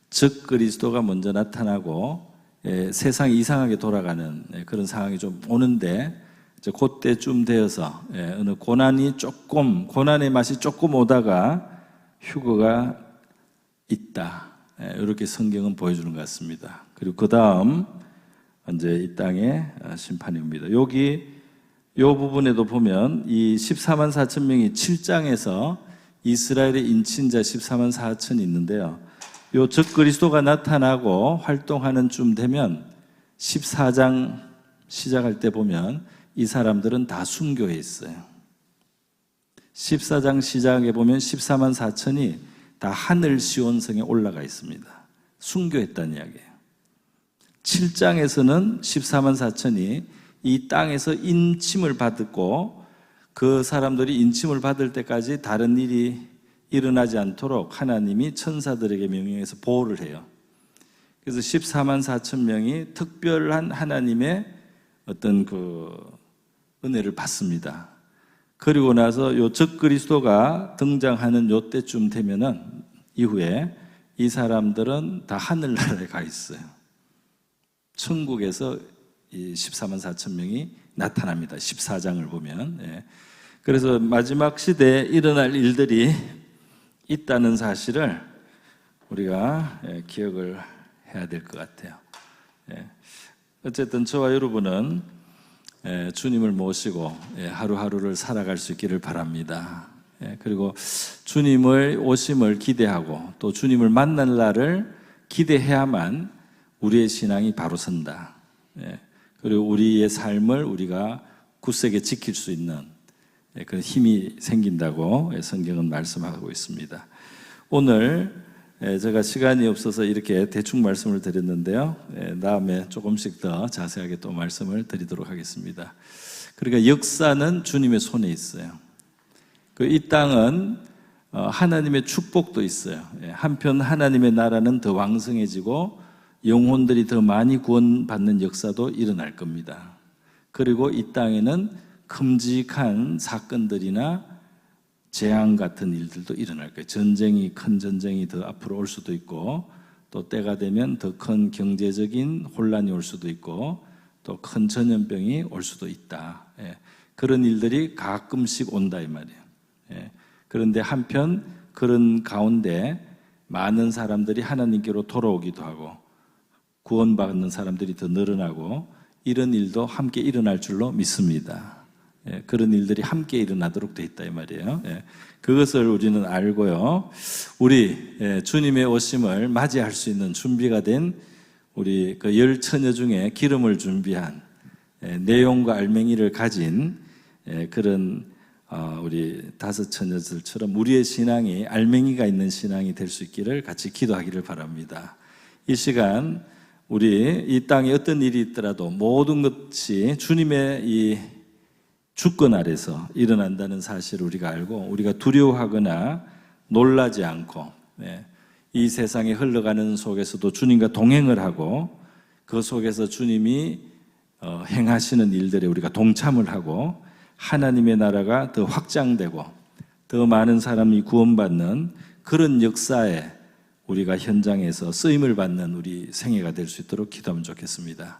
적 그리스도가 먼저 나타나고 세상이 이상하게 돌아가는 그런 상황이 좀 오는데 그때쯤 되어서 어느 고난의 맛이 조금 오다가 휴거가 있다. 이렇게 성경은 보여주는 것 같습니다. 그리고 그 다음 이제 이 땅의 심판이 옵니다. 여기 요 부분에도 보면 이 14만 4천 명이 7장에서 이스라엘의 인친자 14만 4천이 있는데요. 요 적 그리스도가 나타나고 활동하는 쯤 되면 14장 시작할 때 보면 이 사람들은 다 순교해 있어요. 14장 시작에 보면 14만 4천이 다 하늘 시온성에 올라가 있습니다. 순교했다는 이야기예요. 7장에서는 14만 4천이 이 땅에서 인침을 받고 그 사람들이 인침을 받을 때까지 다른 일이 일어나지 않도록 하나님이 천사들에게 명령해서 보호를 해요. 그래서 14만 4천 명이 특별한 하나님의 어떤 그 은혜를 받습니다. 그리고 나서 요 적 그리스도가 등장하는 요 때쯤 되면은 이후에 이 사람들은 다 하늘나라에 가 있어요. 천국에서 이 14만 4천 명이 나타납니다. 14장을 보면. 그래서 마지막 시대에 일어날 일들이 있다는 사실을 우리가 기억을 해야 될 것 같아요. 어쨌든 저와 여러분은 주님을 모시고 하루하루를 살아갈 수 있기를 바랍니다. 그리고 주님의 오심을 기대하고 또 주님을 만날 날을 기대해야만 우리의 신앙이 바로 선다. 그리고 우리의 삶을 우리가 굳세게 지킬 수 있는 그런 힘이 생긴다고 성경은 말씀하고 있습니다. 오늘 제가 시간이 없어서 이렇게 대충 말씀을 드렸는데요. 다음에 조금씩 더 자세하게 또 말씀을 드리도록 하겠습니다. 그러니까 역사는 주님의 손에 있어요. 이 땅은 하나님의 축복도 있어요. 한편 하나님의 나라는 더 왕성해지고 영혼들이 더 많이 구원받는 역사도 일어날 겁니다. 그리고 이 땅에는 큼직한 사건들이나 재앙 같은 일들도 일어날 거예요. 큰 전쟁이 더 앞으로 올 수도 있고 또 때가 되면 더 큰 경제적인 혼란이 올 수도 있고 또 큰 전염병이 올 수도 있다. 그런 일들이 가끔씩 온다 이 말이에요. 그런데 한편 그런 가운데 많은 사람들이 하나님께로 돌아오기도 하고 구원받는 사람들이 더 늘어나고 이런 일도 함께 일어날 줄로 믿습니다. 그런 일들이 함께 일어나도록 돼 있다 이 말이에요. 그것을 우리는 알고요. 우리 주님의 오심을 맞이할 수 있는 준비가 된 우리 그 열 처녀 중에 기름을 준비한 내용과 알맹이를 가진 그런 우리 다섯 처녀들처럼 우리의 신앙이 알맹이가 있는 신앙이 될 수 있기를 같이 기도하기를 바랍니다. 이 시간 우리 이 땅에 어떤 일이 있더라도 모든 것이 주님의 이 주권 아래서 일어난다는 사실을 우리가 알고 우리가 두려워하거나 놀라지 않고 이 세상에 흘러가는 속에서도 주님과 동행을 하고 그 속에서 주님이 행하시는 일들에 우리가 동참을 하고 하나님의 나라가 더 확장되고 더 많은 사람이 구원받는 그런 역사에 우리가 현장에서 쓰임을 받는 우리 생애가 될 수 있도록 기도하면 좋겠습니다.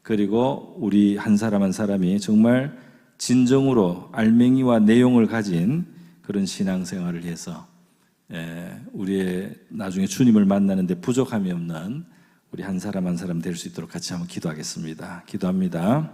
그리고 우리 한 사람 한 사람이 정말 진정으로 알맹이와 내용을 가진 그런 신앙생활을 해서 우리의 나중에 주님을 만나는데 부족함이 없는 우리 한 사람 한 사람 될 수 있도록 같이 한번 기도하겠습니다. 기도합니다.